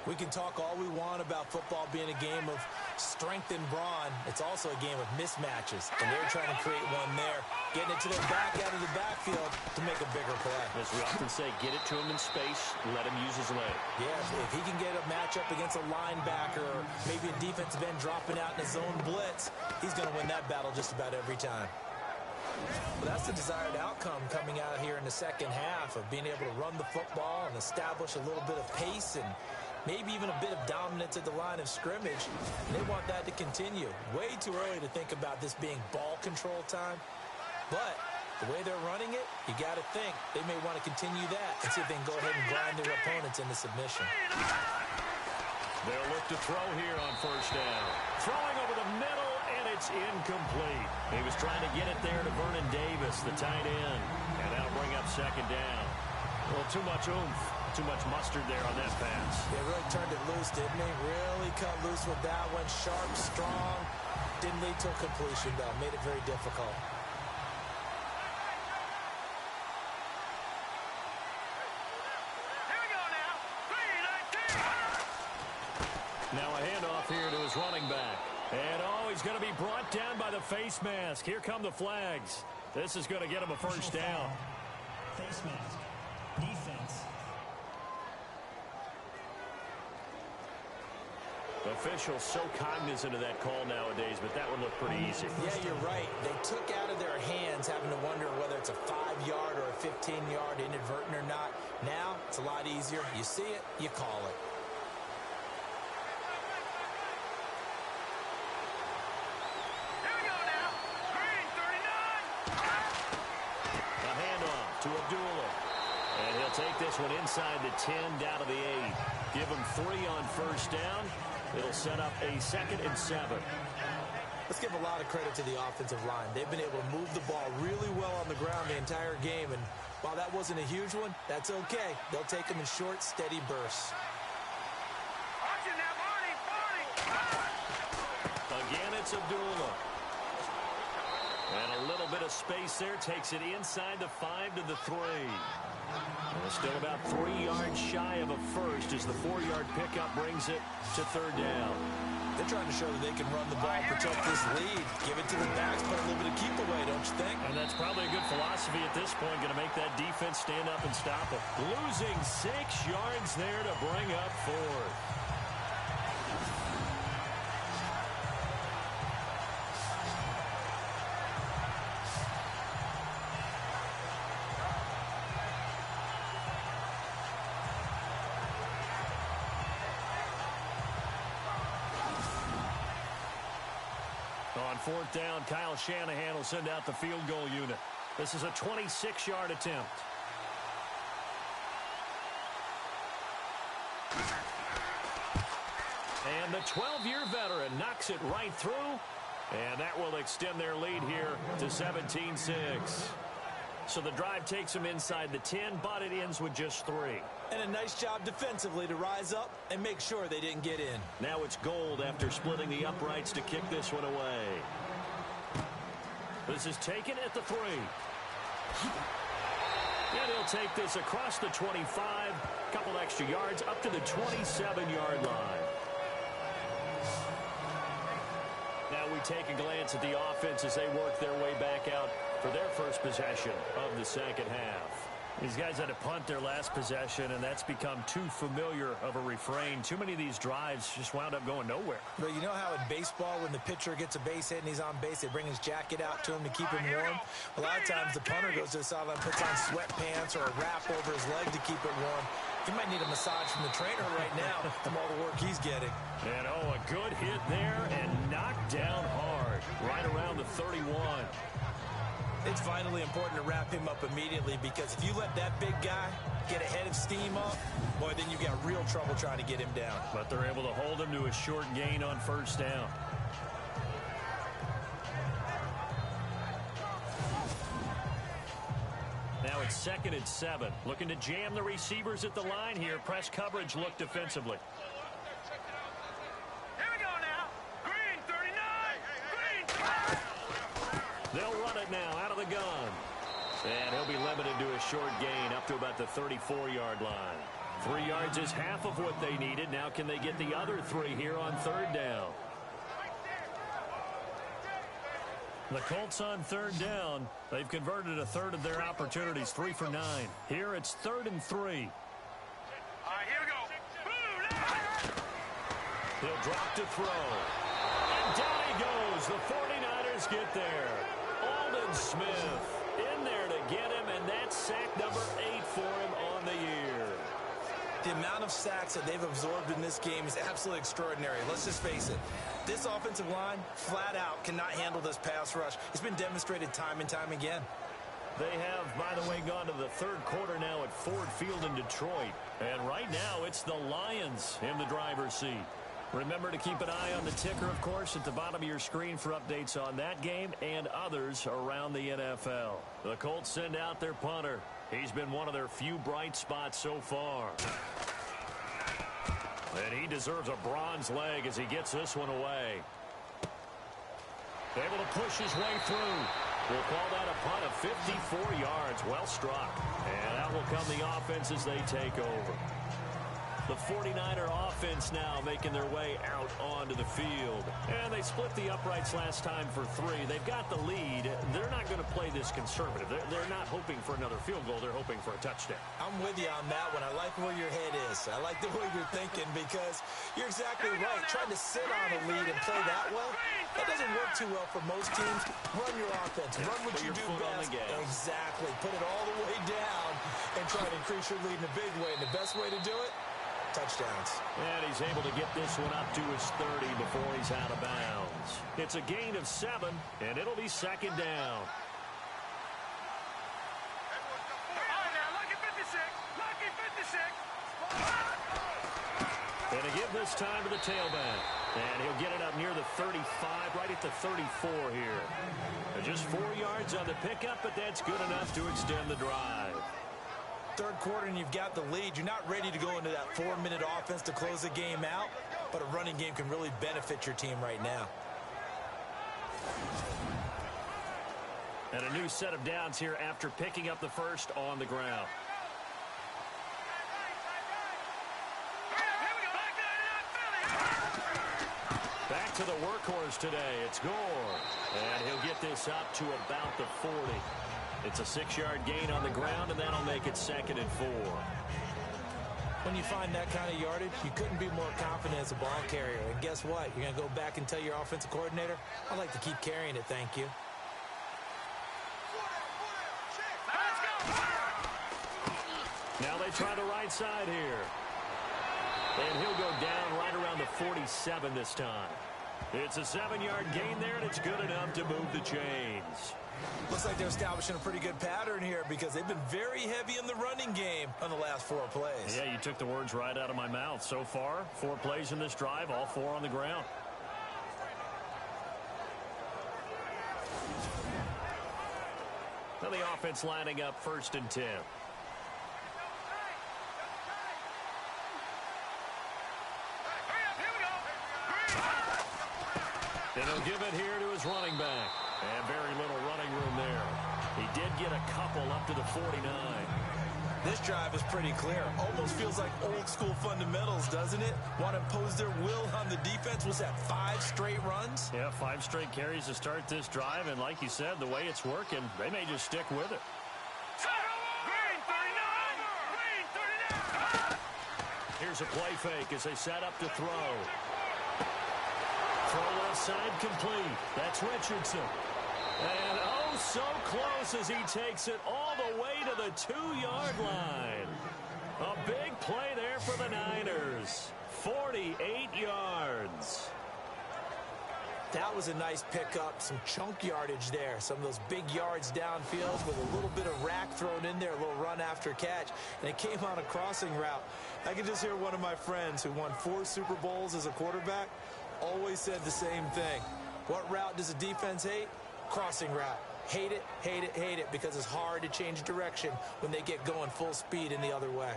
We can talk all we want about football being a game of strength and brawn. It's also a game of mismatches, and they're trying to create one there, getting it to their back out of the backfield to make a bigger play. As we often say, get it to him in space, let him use his leg. Yeah, if he can get a matchup against a linebacker or maybe a defensive end dropping out in a zone blitz, he's going to win that battle just about every time. Well, that's the desired outcome coming out here in the second half of being able to run the football and establish a little bit of pace and maybe even a bit of dominance at the line of scrimmage. And they want that to continue. Way too early to think about this being ball control time. But the way they're running it, you got to think they may want to continue that and see if they can go ahead and grind their opponents into submission. They'll look to throw here on 1st down. Throwing over the middle, and it's incomplete. He was trying to get it there to Vernon Davis, the tight end. And that'll bring up 2nd down. Well, too much oomph. Too much mustard there on that pass. They really turned it loose, didn't they? Really cut loose with that one. Sharp, strong. Didn't lead to a completion, though. Made it very difficult. Now a handoff here to his running back. And, he's going to be brought down by the face mask. Here come the flags. This is going to get him a first down. Face mask. Defense. Officials so cognizant of that call nowadays, but that would look pretty easy. Yeah, you're right. They took out of their hands having to wonder whether it's a 5-yard or a 15-yard inadvertent or not. Now, it's a lot easier. You see it, you call it. Here we go now. Green 39. A handoff to Abdullah. And he'll take this one inside the 10, down to the 8. Give him 3 on first down. It'll set up a 2nd and 7. Let's give a lot of credit to the offensive line. They've been able to move the ball really well on the ground the entire game, and while that wasn't a huge one, that's okay. They'll take them in short, steady bursts. Watch it now, Barney. Again, it's Abdullah. And a little bit of space there. Takes it inside the 5 to the 3. And still about 3 yards shy of a first as the 4-yard pickup brings it to 3rd down. They're trying to show that they can run the ball, protect this lead. Give it to the backs, put a little bit of keep away, don't you think? And that's probably a good philosophy at this point. Going to make that defense stand up and stop it. Losing 6 yards there to bring up 4th. On 4th down, Kyle Shanahan will send out the field goal unit. This is a 26-yard attempt. And the 12-year veteran knocks it right through. And that will extend their lead here to 17-6. So the drive takes them inside the 10, but it ends with just 3. And a nice job defensively to rise up and make sure they didn't get in. Now it's Gold after splitting the uprights to kick this one away. This is taken at the 3. And he'll take this across the 25. Couple extra yards up to the 27-yard line. Now we take a glance at the offense as they work their way back out for their first possession of the second half. These guys had to punt their last possession, and that's become too familiar of a refrain. Too many of these drives just wound up going nowhere. But you know how in baseball, when the pitcher gets a base hit and he's on base, they bring his jacket out to him to keep him warm? A lot of times the punter goes to the sideline, puts on sweatpants or a wrap over his leg to keep it warm. He might need a massage from the trainer right now from all the work he's getting. And, a good hit there and knocked down hard right around the 31. It's vitally important to wrap him up immediately, because if you let that big guy get a head of steam up, boy, then you got real trouble trying to get him down. But they're able to hold him to a short gain on first down. Now it's 2nd and 7. Looking to jam the receivers at the line here. Press coverage look defensively. Here we go now. Green 39. Green 39. They'll run it now out of the gun. And he'll be limited to a short gain up to about the 34-yard line. 3 yards is half of what they needed. Now can they get the other 3 here on 3rd down? The Colts on 3rd down. They've converted a third of their opportunities, 3 for 9. Here it's 3rd and 3. All right, here we go. Boom. He'll drop to throw. And down he goes. The 49ers get there. Aldon Smith in there to get him, and that's sack number 8 for him on the year. The amount of sacks that they've absorbed in this game is absolutely extraordinary. Let's just face it. This offensive line, flat out, cannot handle this pass rush. It's been demonstrated time and time again. They have, by the way, gone to the 3rd quarter now at Ford Field in Detroit. And right now, it's the Lions in the driver's seat. Remember to keep an eye on the ticker, of course, at the bottom of your screen for updates on that game and others around the NFL. The Colts send out their punter. He's been one of their few bright spots so far. And he deserves a bronze leg as he gets this one away. Able to push his way through. We'll call that a punt of 54 yards. Well struck. And out will come the offense as they take over. The 49er offense now making their way out onto the field. And they split the uprights last time for 3. They've got the lead. They're not going to play this conservative. They're not hoping for another field goal. They're hoping for a touchdown. I'm with you on that one. I like where your head is. I like the way you're thinking because you're exactly right. Trying to sit on a lead and play that well, that doesn't work too well for most teams. Run your offense. Run what you do best. Exactly. Put it all the way down and try to increase your lead in a big way. And the best way to do it, touchdowns. And he's able to get this one up to his 30 before he's out of bounds. It's a gain of 7, and it'll be second down. And to give this time to the tailback. And he'll get it up near the 35, right at the 34 here. Just 4 yards on the pickup, but that's good enough to extend the drive. Third quarter and you've got the lead. You're not ready to go into that 4-minute offense to close the game out, but a running game can really benefit your team right now. And a new set of downs here after picking up the first on the ground. Back to the workhorse today. It's Gore. And he'll get this up to about the 40. It's a 6-yard gain on the ground, and that'll make it 2nd and 4. When you find that kind of yardage, you couldn't be more confident as a ball carrier. And guess what? You're going to go back and tell your offensive coordinator, I'd like to keep carrying it, thank you. Now they try the right side here. And he'll go down right around the 47 this time. It's a 7-yard gain there, and it's good enough to move the chains. Looks like they're establishing a pretty good pattern here because they've been very heavy in the running game on the last 4 plays. Yeah, you took the words right out of my mouth. So far, 4 plays in this drive, all 4 on the ground. Now the offense lining up 1st and 10. And he'll give it here to his running back. And very little running room there. He did get a couple up to the 49. This drive is pretty clear. Almost feels like old school fundamentals, doesn't it? Want to impose their will on the defense. Was that 5 straight runs? Yeah, 5 straight carries to start this drive. And like you said, the way it's working, they may just stick with it. Here's a play fake as they set up to throw. Throw left side complete. That's Richardson. And oh, so close as he takes it all the way to the 2-yard line. A big play there for the Niners. 48 yards. That was a nice pickup, some chunk yardage there. Some of those big yards downfield with a little bit of rack thrown in there, a little run after catch. And it came on a crossing route. I can just hear one of my friends who won 4 Super Bowls as a quarterback always said the same thing. What route does a defense hate? Crossing route. Hate it, hate it, hate it, because it's hard to change direction when they get going full speed in the other way.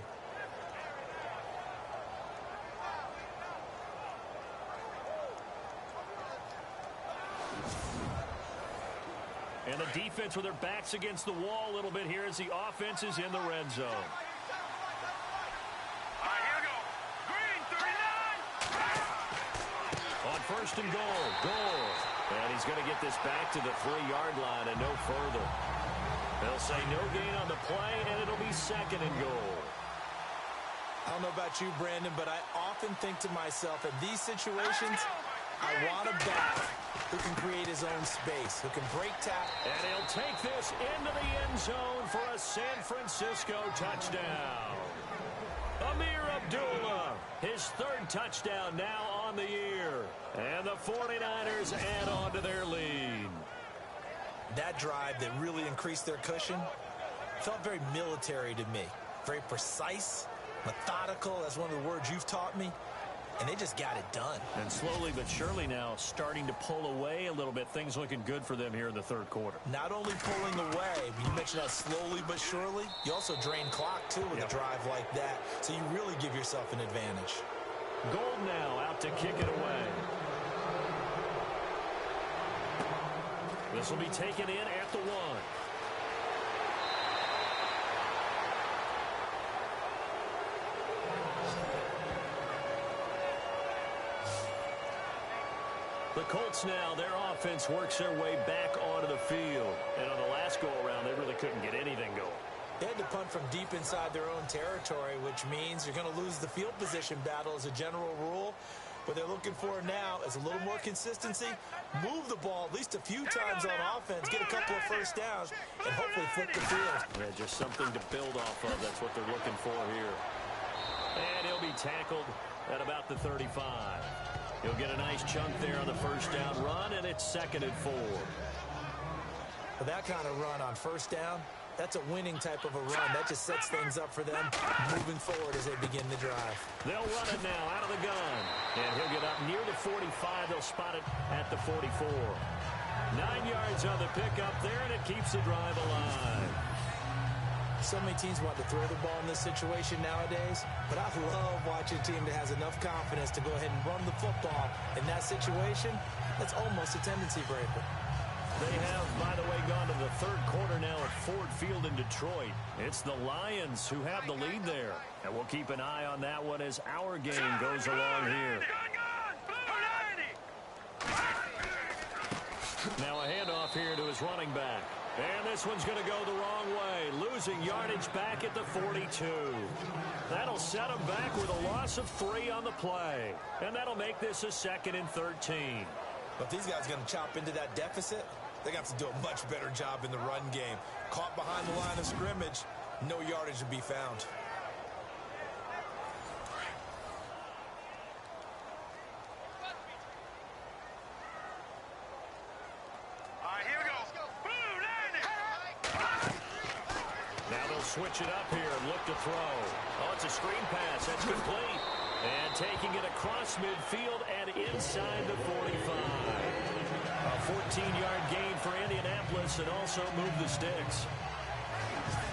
And the defense with their backs against the wall a little bit here as the offense is in the red zone. On 1st and goal. And he's going to get this back to the 3-yard line and no further. They'll say no gain on the play, and it'll be 2nd and goal. I don't know about you, Brandon, but I often think to myself, in these situations, I want a back who can create his own space, who can break tackle. And he'll take this into the end zone for a San Francisco touchdown. Amir Abdullah, his 3rd touchdown now on the year. And the 49ers add on to their lead. That drive that really increased their cushion felt very military to me. Very precise, methodical, that's one of the words you've taught me. And they just got it done. And slowly but surely now starting to pull away a little bit. Things looking good for them here in the 3rd quarter. Not only pulling away, but you mentioned that slowly but surely. You also drain clock, too, with a drive like that. So you really give yourself an advantage. Gold now out to kick it away. This will be taken in at the 1. The Colts now, their offense works their way back onto the field. And on the last go-around, they really couldn't get anything going. They had to punt from deep inside their own territory, which means you're going to lose the field position battle as a general rule. What they're looking for now is a little more consistency, move the ball at least a few times on offense, get a couple of first downs, and hopefully flip the field. Yeah, just something to build off of. That's what they're looking for here. And he'll be tackled at about the 35. He'll get a nice chunk there on the first down run, and it's 2nd and 4. With that kind of run on first down, that's a winning type of a run. That just sets things up for them moving forward as they begin the drive. They'll run it now out of the gun. And he'll get up near the 45. They'll spot it at the 44. 9 yards on the pickup there, and it keeps the drive alive. So many teams want to throw the ball in this situation nowadays, but I love watching a team that has enough confidence to go ahead and run the football. In that situation, that's almost a tendency breaker. They have, by the way, gone to the third quarter now at Ford Field in Detroit. It's the Lions who have the lead there. And we'll keep an eye on that one as our game goes along here. Now a handoff here to his running back. And this one's going to go the wrong way, losing yardage back at the 42. That'll set him back with a loss of 3 on the play. And that'll make this a 2nd and 13. But these guys are going to chop into that deficit. They're going to have to do a much better job in the run game. Caught behind the line of scrimmage, no yardage to be found. Now they'll switch it up here and look to throw. Oh, it's a screen pass. That's complete. And taking it across midfield and inside the 45. A 14-yard gain for Indianapolis and also move the sticks.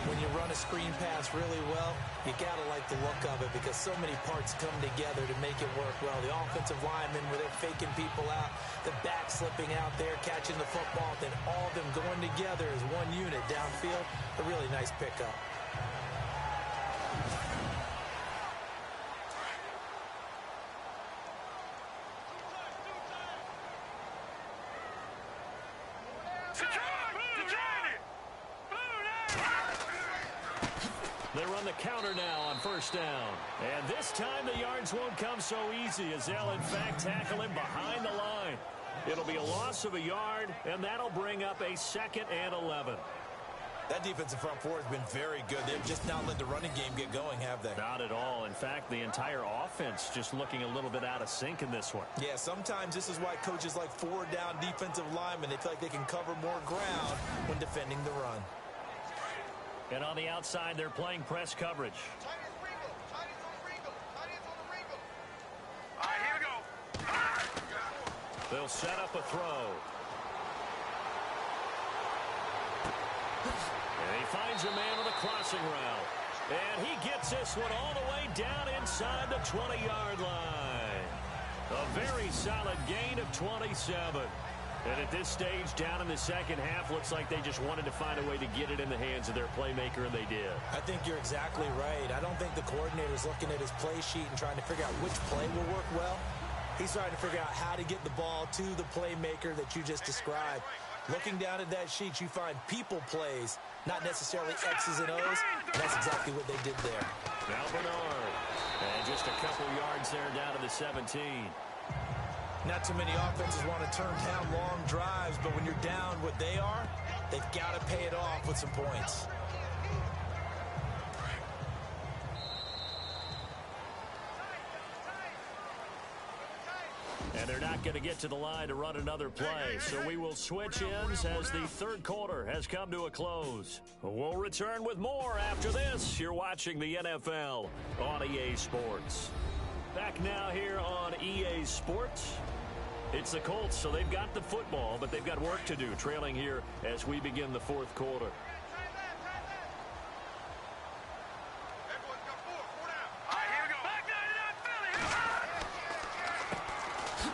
When you run a screen pass really well, you got to like the look of it because so many parts come together to make it work well. The offensive linemen, where they're faking people out, the back slipping out there, catching the football, then all of them going together as one unit downfield. A really nice pickup. They run the counter now on first down. And this time the yards won't come so easy as they'll, in fact, tackle him behind the line. It'll be a loss of a yard, and that'll bring up a 2nd and 11. That defensive front four has been very good. They've just not let the running game get going, have they? Not at all. In fact, the entire offense just looking a little bit out of sync in this one. Yeah, sometimes this is why coaches like forward-down defensive linemen, they feel like they can cover more ground when defending the run. And on the outside, they're playing press coverage. They'll set up a throw. And he finds a man on the crossing route. And he gets this one all the way down inside the 20-yard line. A very solid gain of 27. And at this stage, down in the second half, looks like they just wanted to find a way to get it in the hands of their playmaker, and they did. I think you're exactly right. I don't think the coordinator's looking at his play sheet and trying to figure out which play will work well. He's trying to figure out how to get the ball to the playmaker that you just described. Looking down at that sheet, you find people plays, not necessarily X's and O's. And that's exactly what they did there. Now Bernard. And just a couple yards there down to the 17. Not too many offenses want to turn down long drives, but when you're down what they are, they've got to pay it off with some points. And they're not going to get to the line to run another play, so we will switch ends as the third quarter has come to a close. We'll return with more after this. You're watching the NFL on EA Sports. Back now here on EA Sports. It's the Colts, so they've got the football, but they've got work to do, trailing here as we begin the fourth quarter.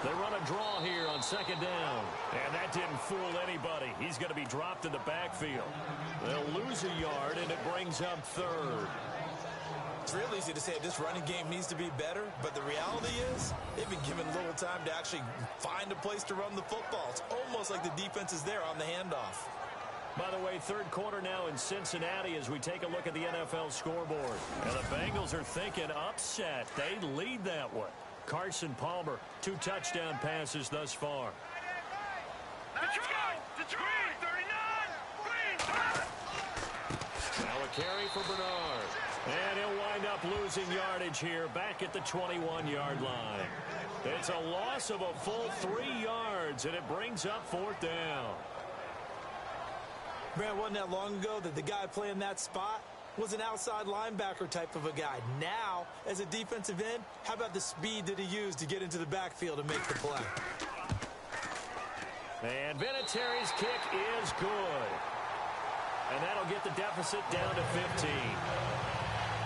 They run a draw here on second down. And that didn't fool anybody. He's going to be dropped in the backfield. They'll lose a yard, and it brings up third. It's real easy to say this running game needs to be better, but the reality is they've been given little time to actually find a place to run the football. It's almost like the defense is there on the handoff. By the way, third quarter now in Cincinnati as we take a look at the NFL scoreboard. And the Bengals are thinking upset. They lead that one. Carson Palmer, 2 touchdown passes thus far. Detroit, 39, Now a carry for Bernard. And he'll wind up losing yardage here back at the 21-yard line. It's a loss of a full 3 yards, and it brings up 4th down. Man, wasn't that long ago that the guy playing that spot was an outside linebacker type of a guy. Now, as a defensive end, how about the speed that he used to get into the backfield and make the play? And Vinatieri's kick is good. And that'll get the deficit down to 15.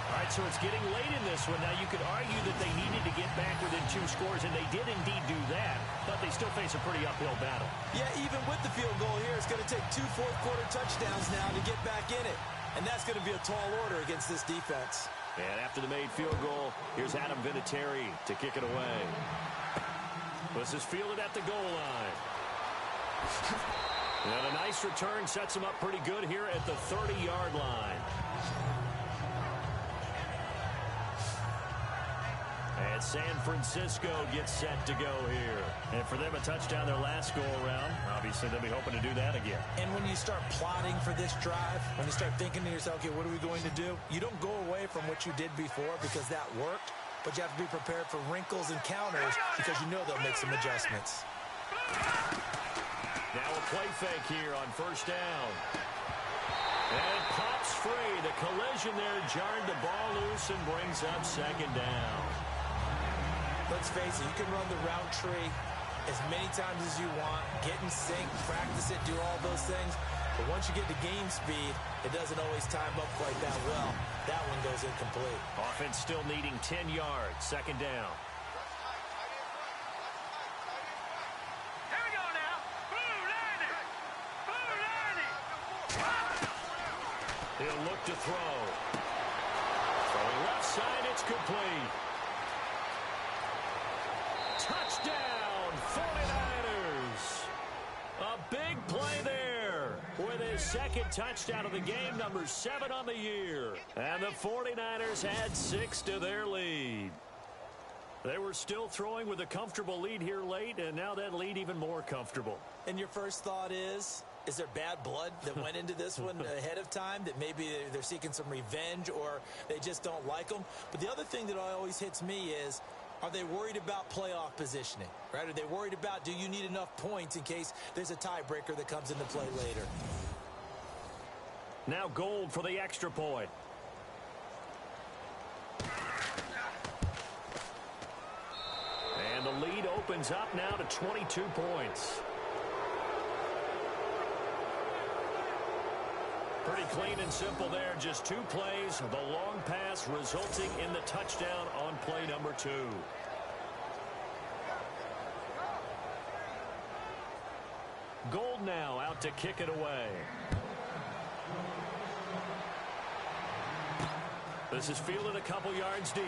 All right, so it's getting late in this one. Now, you could argue that they needed to get back within 2 scores, and they did indeed do that, but they still face a pretty uphill battle. Yeah, even with the field goal here, it's going to take 2 fourth-quarter touchdowns now to get back in it. And that's going to be a tall order against this defense. And after the made field goal, here's Adam Vinatieri to kick it away. This is fielded at the goal line. And a nice return sets him up pretty good here at the 30-yard line. And San Francisco gets set to go here. And for them, a touchdown their last go-around. Obviously, they'll be hoping to do that again. And when you start plotting for this drive, when you start thinking to yourself, okay, what are we going to do? You don't go away from what you did before because that worked, but you have to be prepared for wrinkles and counters because you know they'll make some adjustments. Now a play fake here on 1st down. And it pops free. The collision there jarred the ball loose and brings up 2nd down. Let's face it, you can run the route tree as many times as you want, get in sync, practice it, do all those things. But once you get to game speed, it doesn't always time up quite that well. That one goes incomplete. Offense still needing 10 yards. 2nd down. Here we go now. He'll look to throw. Throwing left side, it's complete. Touchdown, 49ers. A big play there with his 2nd touchdown of the game, number 7 on the year. And the 49ers add 6 to their lead. They were still throwing with a comfortable lead here late, and now that lead even more comfortable. And your first thought is there bad blood that went into this one ahead of time, that maybe they're seeking some revenge or they just don't like them? But the other thing that always hits me is, are they worried about playoff positioning, right? Are they worried about, do you need enough points in case there's a tiebreaker that comes into play later? Now Gold for the extra point. And the lead opens up now to 22 points. Pretty clean and simple there. Just 2 plays. The long pass resulting in the touchdown on play number 2. Gold now out to kick it away. This is fielded a couple yards deep.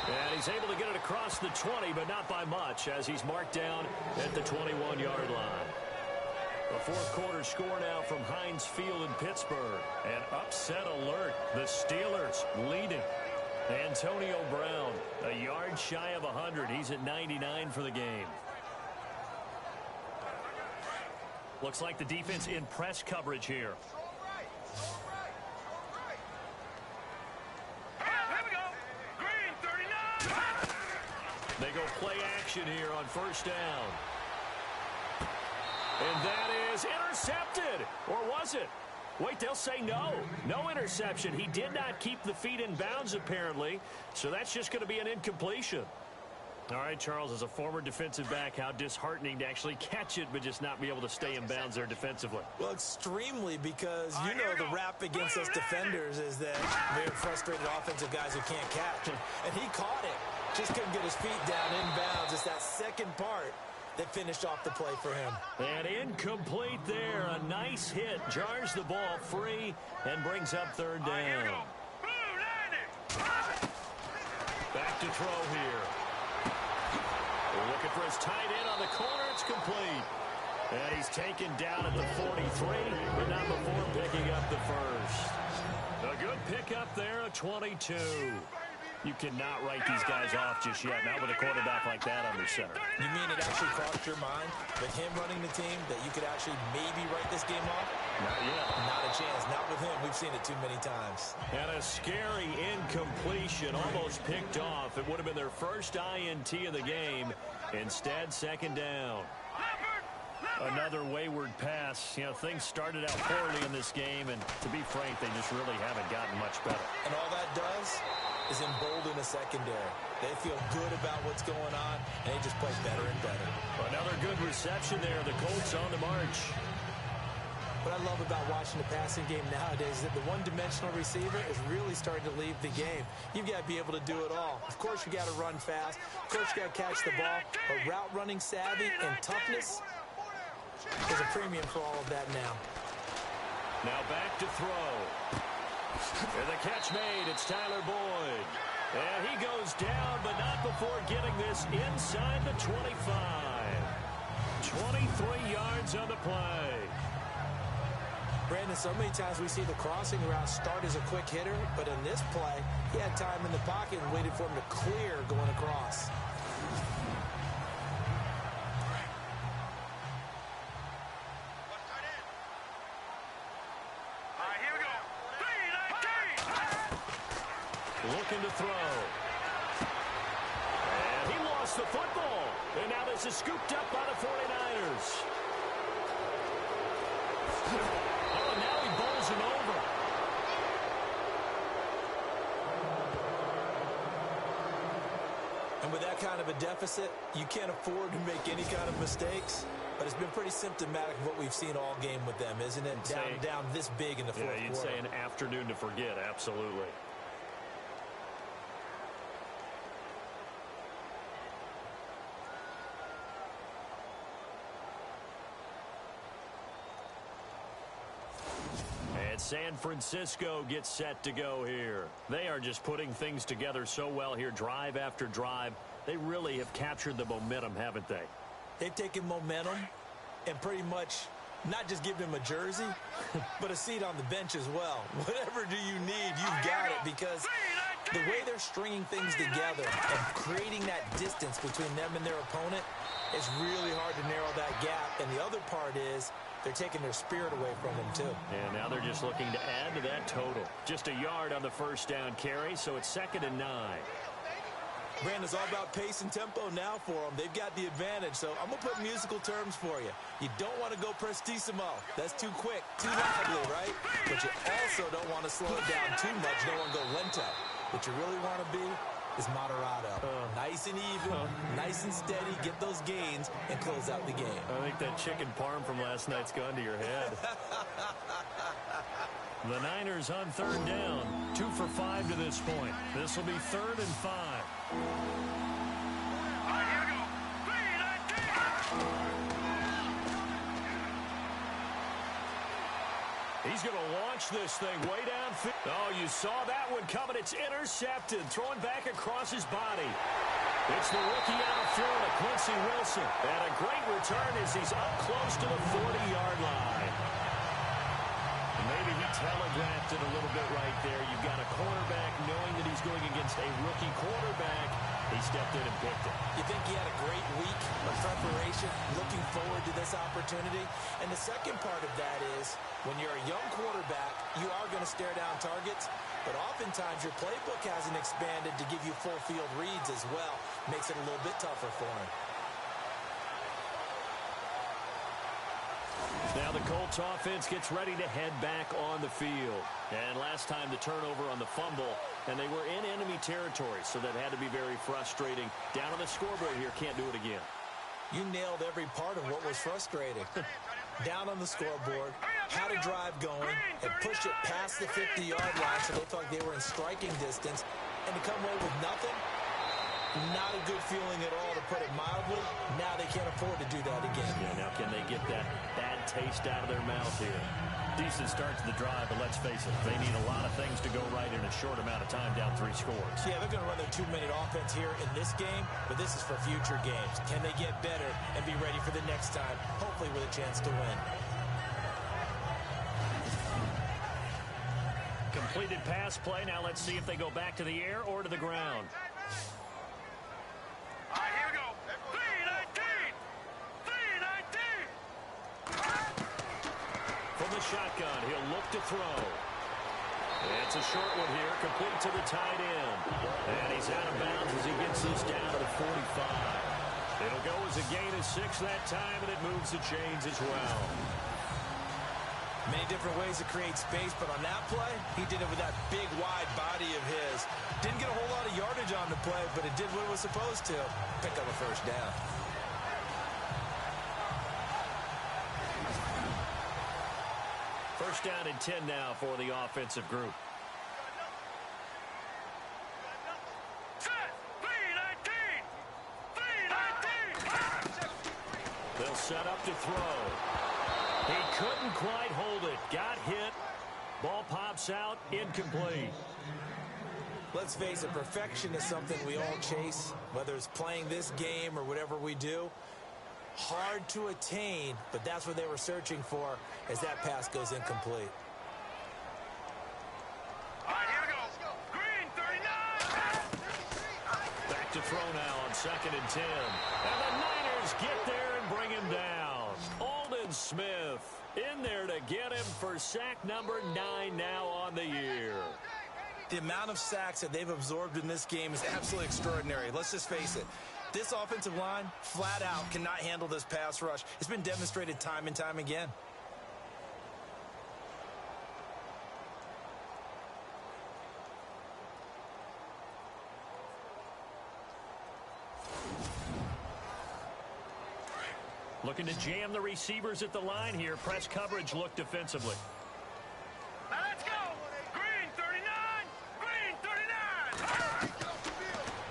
And he's able to get it across the 20, but not by much, as he's marked down at the 21-yard line. The 4th quarter score now from Heinz Field in Pittsburgh. An upset alert. The Steelers leading. Antonio Brown, a yard shy of 100. He's at 99 for the game. Looks like the defense in press coverage here. They go play action here on 1st down. And that is intercepted. Or was it? Wait, they'll say no. No interception. He did not keep the feet in bounds, apparently. So that's just going to be an incompletion. All right, Charles, as a former defensive back, how disheartening to actually catch it but just not be able to stay in bounds there defensively. Well, extremely, because you know the rap against us defenders is that we're frustrated offensive guys who can't catch. And he caught it. Just couldn't get his feet down in bounds. It's that second part that finished off the play for him. And incomplete there. A nice hit. Jars the ball free and brings up 3rd down. back to throw here. Looking for his tight end on the corner. It's complete. And he's taken down at the 43, but not before picking up the first. A good pickup there, a 22. You cannot write these guys off just yet, not with a quarterback like that under center. You mean it actually crossed your mind with him running the team that you could actually maybe write this game off? Not yet. Not a chance. Not with him. We've seen it too many times. And a scary incompletion, almost picked off. It would have been their first INT of the game. Instead, second down. Another wayward pass. You know, things started out poorly in this game, and to be frank, they just really haven't gotten much better. And all that does is embolden the secondary. They feel good about what's going on, and they just play better and better. Another good reception there. The Colts on the march. What I love about watching the passing game nowadays is that the one-dimensional receiver is really starting to leave the game. You've got to be able to do it all. Of course, you got to run fast. Of course, you got to catch the ball. But route running savvy and toughness, there's a premium for all of that now. Now back to throw. And the catch made. It's Tyler Boyd. And he goes down, but not before getting this inside the 25. 23 yards on the play. Brandon, so many times we see the crossing route start as a quick hitter, but in this play, he had time in the pocket and waited for him to clear going across. Looking to throw. And he lost the football. And now this is scooped up by the 49ers. Oh, and now he bowls him over. And with that kind of a deficit, you can't afford to make any kind of mistakes. But it's been pretty symptomatic of what we've seen all game with them, isn't it? Down this big in the fourth quarter. Yeah, you'd say an afternoon to forget, absolutely. And San Francisco gets set to go here. They are just putting things together so well here, drive after drive. They really have captured the momentum, haven't they? They've taken momentum and pretty much not just given him a jersey, but a seat on the bench as well. Whatever do you need, you've got it, because the way they're stringing things together and creating that distance between them and their opponent, it's really hard to narrow that gap. And the other part is they're taking their spirit away from them, too. And now they're just looking to add to that total. Just a yard on the first down carry, so it's 2nd and 9. Brandon, it's all about pace and tempo now for them. They've got the advantage, so I'm going to put musical terms for you. You don't want to go prestissimo. That's too quick, too lively, right? But you also don't want to slow it down too much. You don't want to go lento. What you really want to be is moderato. Nice and even, nice and steady, get those gains, and close out the game. I think that chicken parm from last night's gone to your head. The Niners on 3rd down. 2 for 5 to this point. This will be 3rd and 5. He's going to launch this thing way downfield. Oh, you saw that one coming. It's intercepted. Throwing back across his body. It's the rookie out of Florida, Quincy Wilson. And a great return as he's up close to the 40-yard line. Maybe he telegraphed it a little bit right there. You've got a cornerback knowing that he's going against a rookie quarterback. He stepped in and picked it. You think he had a great week of preparation, looking forward to this opportunity? And the second part of that is, when you're a young quarterback, you are going to stare down targets, but oftentimes your playbook hasn't expanded to give you full field reads as well. Makes it a little bit tougher for him. Now the Colts offense gets ready to head back on the field. And last time the turnover on the fumble, and they were in enemy territory, so that had to be very frustrating. Down on the scoreboard here, can't do it again. You nailed every part of what was frustrating. Down on the scoreboard, had a drive going, and pushed it past the 50-yard line so they thought they were in striking distance, and to come away with nothing, not a good feeling at all, to put it mildly. Now they can't afford to do that again. Yeah, now can they get that bad taste out of their mouth here? Decent start to the drive, but let's face it, they need a lot of things to go right in a short amount of time, down 3 scores. Yeah, they're going to run their 2-minute offense here in this game, but this is for future games. Can they get better and be ready for the next time, hopefully with a chance to win? Completed pass play. Now let's see if they go back to the air or to the ground. All right, here we go. 3-19. 3-19. From the shotgun, he'll look to throw. It's a short one here, complete to the tight end. And he's out of bounds as he gets this down to the 45. It'll go as a gain of 6 that time, and it moves the chains as well. Many different ways to create space, but on that play, he did it with that big, wide body of his. Didn't get a whole lot of yardage on the play, but it did what it was supposed to. Pick up a first down. First down and 10 now for the offensive group. Set. 3-19. 3-19. They'll set up to throw. He couldn't quite hold it. Got hit. Ball pops out. Incomplete. Let's face it, perfection is something we all chase, whether it's playing this game or whatever we do. Hard to attain, but that's what they were searching for as that pass goes incomplete. All right, here we go. Green, 39. Back to throw now on 2nd and 10. And the Niners get there and bring him down. Aldon Smith in there to get him for sack number 9 now on the year. The amount of sacks that they've absorbed in this game is absolutely extraordinary. Let's just face it. This offensive line, flat out, cannot handle this pass rush. It's been demonstrated time and time again. Looking to jam the receivers at the line here. Press coverage look defensively. Now let's go. Green, 39. Green, 39.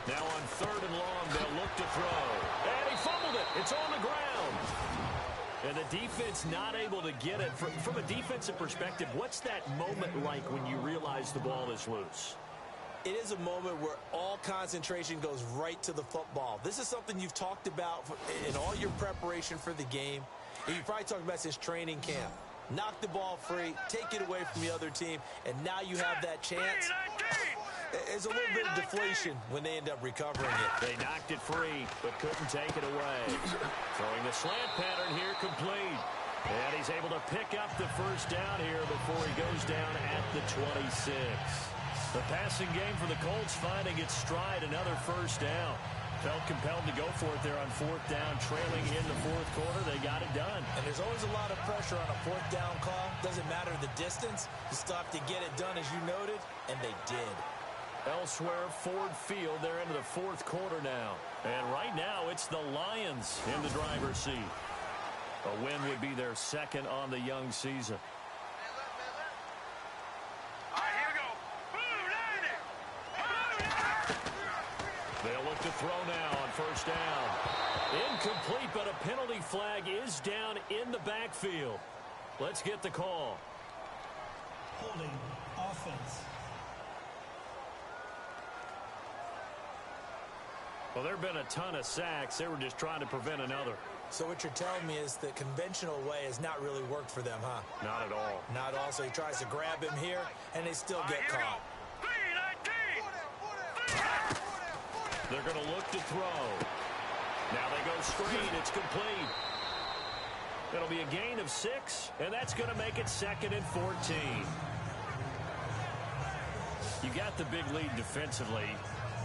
Now on 3rd and long, they'll look to throw. And he fumbled it. It's on the ground. And the defense not able to get it. From a defensive perspective, what's that moment like when you realize the ball is loose? It is a moment where all concentration goes right to the football. This is something you've talked about in all your preparation for the game. And you've probably talked about since training camp. Knock the ball free, take it away from the other team, and now you have that chance. It's a little bit of deflation when they end up recovering it. They knocked it free, but couldn't take it away. Throwing the slant pattern here complete. And he's able to pick up the first down here before he goes down at the 26. The passing game for the Colts finding its stride, another first down. Felt compelled to go for it there on 4th down, trailing in the 4th quarter. They got it done. And there's always a lot of pressure on a 4th down call. Doesn't matter the distance. You still have to get it done, as you noted, and they did. Elsewhere, Ford Field, they're into the 4th quarter now. And right now, it's the Lions in the driver's seat. A win would be their 2nd on the young season. They'll look to throw now on 1st down. Incomplete, but a penalty flag is down in the backfield. Let's get the call. Holding offense. Well, there have been a ton of sacks. They were just trying to prevent another. So what you're telling me is the conventional way has not really worked for them, huh? Not at all. Not at all. So he tries to grab him here, and they still get caught. They're going to look to throw. Now they go screen. It's complete. It'll be a gain of 6, and that's going to make it 2nd and 14. You got the big lead defensively.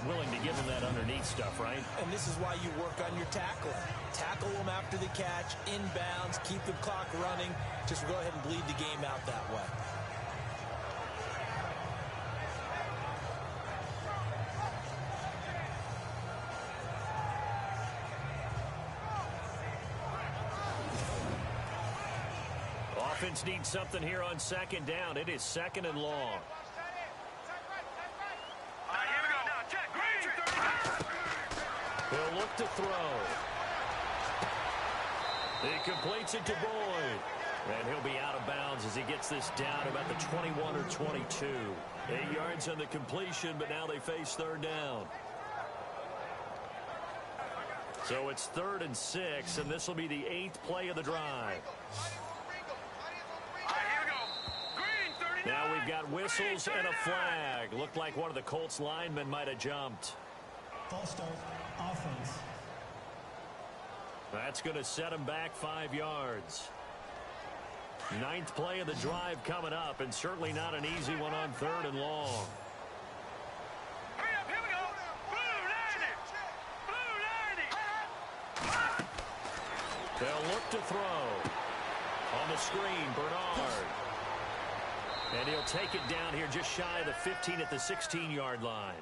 Willing to give them that underneath stuff, right? And this is why you work on your tackling. Tackle them after the catch, inbounds, keep the clock running. Just go ahead and bleed the game out that way. Offense needs something here on 2nd down. It is 2nd and long. They'll look to throw. He completes it to Boyd. And he'll be out of bounds as he gets this down about the 21 or 22. 8 yards on the completion, but now they face third down. So it's 3rd and 6, and this will be the 8th play of the drive. Now we've got whistles and a flag. Looked like one of the Colts linemen might have jumped. False start, offense. That's going to set him back 5 yards. 9th play of the drive coming up, and certainly not an easy one on 3rd and long. Here we go. Blue They'll look to throw. On the screen, Bernard. And he'll take it down here just shy of the 15 at the 16-yard line.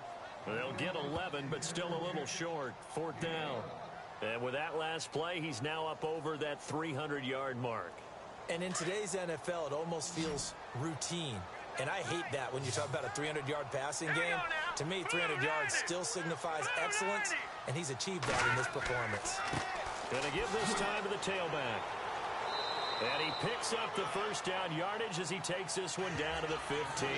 They'll get 11, but still a little short. 4th down. And with that last play, he's now up over that 300-yard mark. And in today's NFL, it almost feels routine. And I hate that when you talk about a 300-yard passing game. To me, 300 yards still signifies excellence, and he's achieved that in this performance. Gonna give this time to the tailback. And he picks up the first down yardage as he takes this one down to the 15.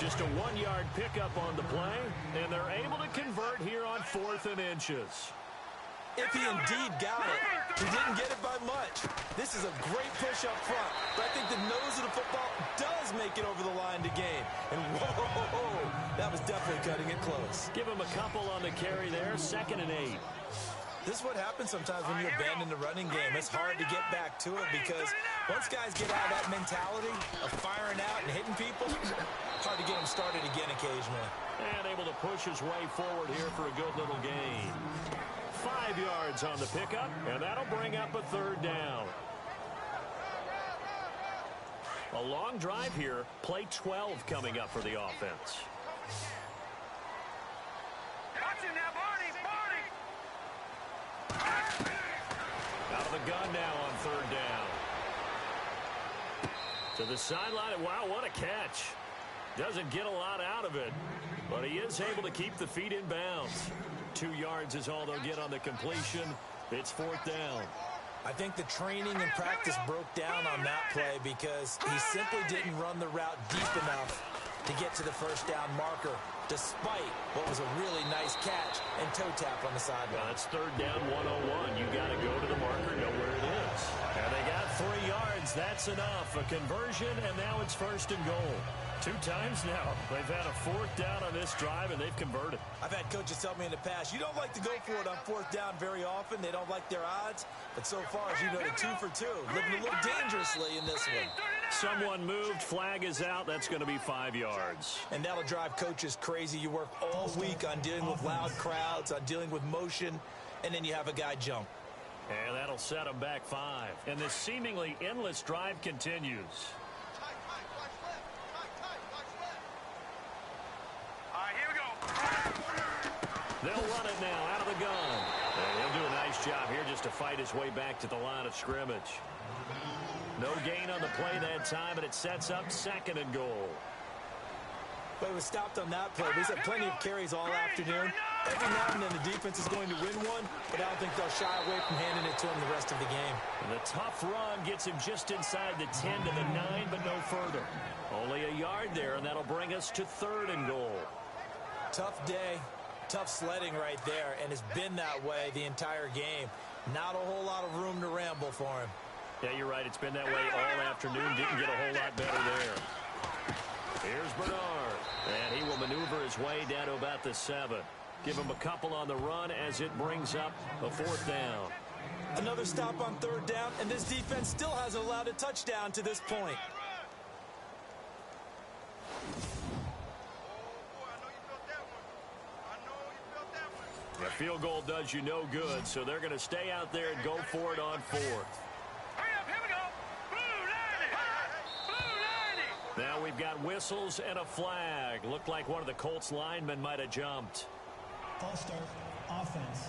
Just a 1-yard pickup on the play, and they're able to convert here on 4th and inches. If he indeed got it, he didn't get it by much. This is a great push up front, but I think the nose of the football does make it over the line to gain. And whoa, that was definitely cutting it close. Give him a couple on the carry there, 2nd and 8. This is what happens sometimes when you abandon the running game. It's hard to get back to it because once guys get out of that mentality of firing out and hitting people, it's hard to get them started again occasionally. And able to push his way forward here for a good little gain. 5 yards on the pickup, and that'll bring up a 3rd down. A long drive here. Play 12 coming up for the offense. Watch him now, Barney. Out of the gun now on 3rd down. To the sideline. Wow, what a catch. Doesn't get a lot out of it, but he is able to keep the feet in bounds. 2 yards is all they'll get on the completion. It's 4th down. I think the training and practice broke down on that play because he simply didn't run the route deep enough to get to the first down marker, despite what was a really nice catch and toe tap on the sideline. Well, that's 3rd down 101. You got to go to the marker, know where it is. And they got 3 yards. That's enough. A conversion, and now it's 1st and goal. 2 times now. They've had a 4th down on this drive, and they've converted. I've had coaches tell me in the past, you don't like to go for it on 4th down very often. They don't like their odds. But so far, as you know, 2 for 2. Living a little dangerously in this one. Someone moved. Flag is out. That's going to be 5 yards. And that'll drive coaches crazy. You work all week on dealing with loud crowds, on dealing with motion, and then you have a guy jump. And that'll set them back 5. And this seemingly endless drive continues. They'll run it now out of the gun. And he'll do a nice job here just to fight his way back to the line of scrimmage. No gain on the play that time, and it sets up 2nd and goal. But it was stopped on that play. We've had plenty of carries all afternoon. Every now and then the defense is going to win one, but I don't think they'll shy away from handing it to him the rest of the game. And the tough run gets him just inside the 10 to the 9, but no further. Only a yard there, and that'll bring us to 3rd and goal. Tough day. Tough sledding right there, and it's been that way the entire game. Not a whole lot of room to ramble for him. Yeah, you're right. It's been that way all afternoon. Didn't get a whole lot better there. Here's Bernard, and he will maneuver his way down to about the 7. Give him a couple on the run as it brings up a 4th down. Another stop on 3rd down, and this defense still hasn't allowed a touchdown to this point. A field goal does you no good, so they're going to stay out there and go for it on 4th. Here we go. Blue 90. Now we've got whistles and a flag. Looked like one of the Colts linemen might have jumped. False start, offense.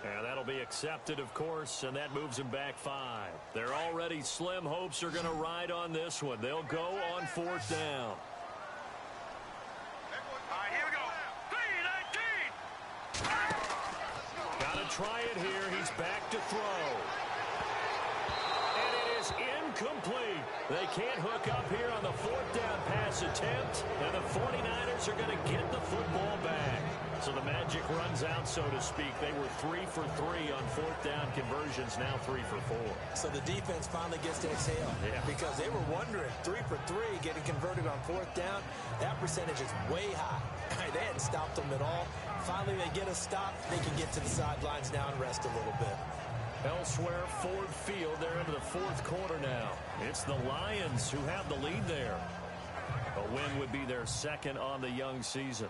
And that'll be accepted, of course, and that moves them back 5. Their already slim hopes are going to ride on this one. They'll go on 4th down. Here we go. 3-19. Got to try it here. He's back to throw. is incomplete. They can't hook up here on the fourth down pass attempt, and the 49ers are going to get the football back. So the magic runs out, so to speak. They were 3 for 3 on fourth down conversions, now 3 for 4. So the defense finally gets to exhale. Yeah. Because they were wondering, 3 for 3 getting converted on fourth down. That percentage is way high. They hadn't stopped them at all. Finally, they get a stop. They can get to the sidelines now and rest a little bit. Elsewhere, Ford Field, they're into the fourth quarter now. It's the Lions who have the lead there. A win would be their second on the young season.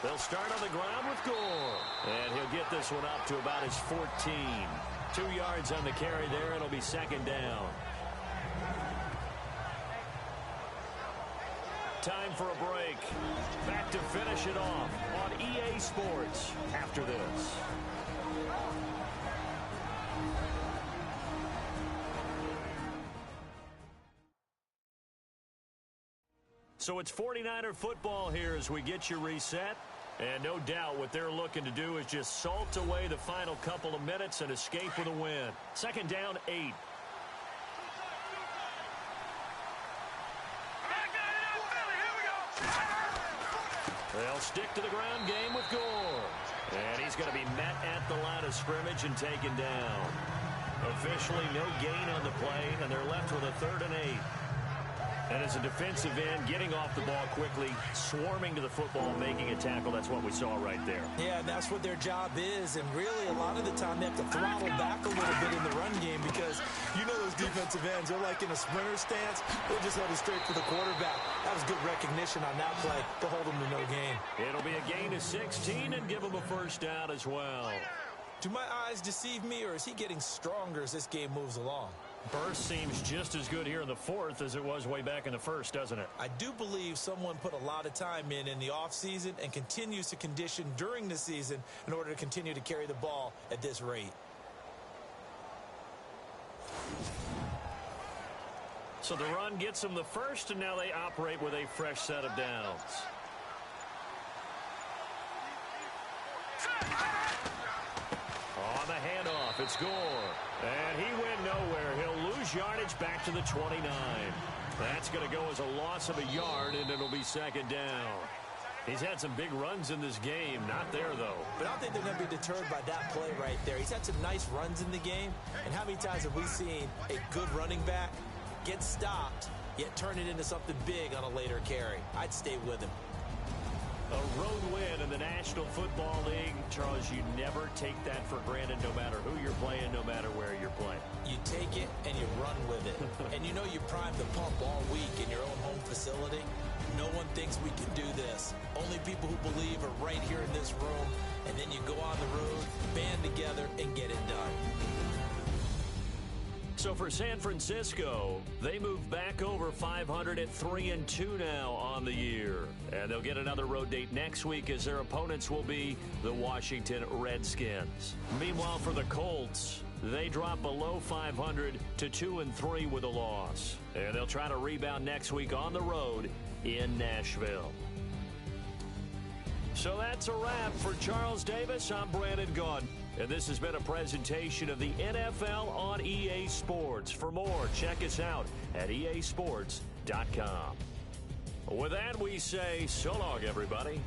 They'll start on the ground with Gore. And he'll get this one up to about his 14. 2 yards on the carry there. It'll be second down. Time for a break. Back to finish it off on EA Sports after this. So it's 49er football here as we get you reset. And no doubt what they're looking to do is just salt away the final couple of minutes and escape with a win. Second down, 8. They'll stick to the ground game with Gore. And he's going to be met at the line of scrimmage and taken down. Officially no gain on the play, and they're left with a 3rd and 8. And as a defensive end, getting off the ball quickly, swarming to the football, making a tackle, that's what we saw right there. Yeah, that's what their job is. And really, a lot of the time, they have to throttle back a little bit in the run game because you know those defensive ends, they're like in a sprinter stance. They just headed straight for the quarterback. That was good recognition on that play to hold them to no gain. It'll be a gain of 16 and give them a first down as well. Do my eyes deceive me, or is he getting stronger as this game moves along? Burst seems just as good here in the fourth as it was way back in the first, doesn't it? I do believe someone put a lot of time in the offseason and continues to condition during the season in order to continue to carry the ball at this rate. So the run gets them the first, and now they operate with a fresh set of downs. On the handoff, it's Gore. And he went nowhere. He'll lose yardage back to the 29. That's going to go as a loss of a yard, and it'll be second down. He's had some big runs in this game. Not there, though. But I don't think they're going to be deterred by that play right there. He's had some nice runs in the game. And how many times have we seen a good running back get stopped, yet turn it into something big on a later carry? I'd stay with him. A road win in the National Football League. Charles, you never take that for granted no matter who you're playing, no matter where you're playing. You take it and you run with it. And you know you primed the pump all week in your own home facility. No one thinks we can do this. Only people who believe are right here in this room. And then you go on the road, band together, and get it done. So for San Francisco, they move back over 500 at 3-2 now on the year. And they'll get another road date next week as their opponents will be the Washington Redskins. Meanwhile, for the Colts, they drop below 500 to 2-3 with a loss. And they'll try to rebound next week on the road in Nashville. So that's a wrap for Charles Davis. I'm Brandon Gaudin. And this has been a presentation of the NFL on EA Sports. For more, check us out at easports.com. With that, we say so long, everybody.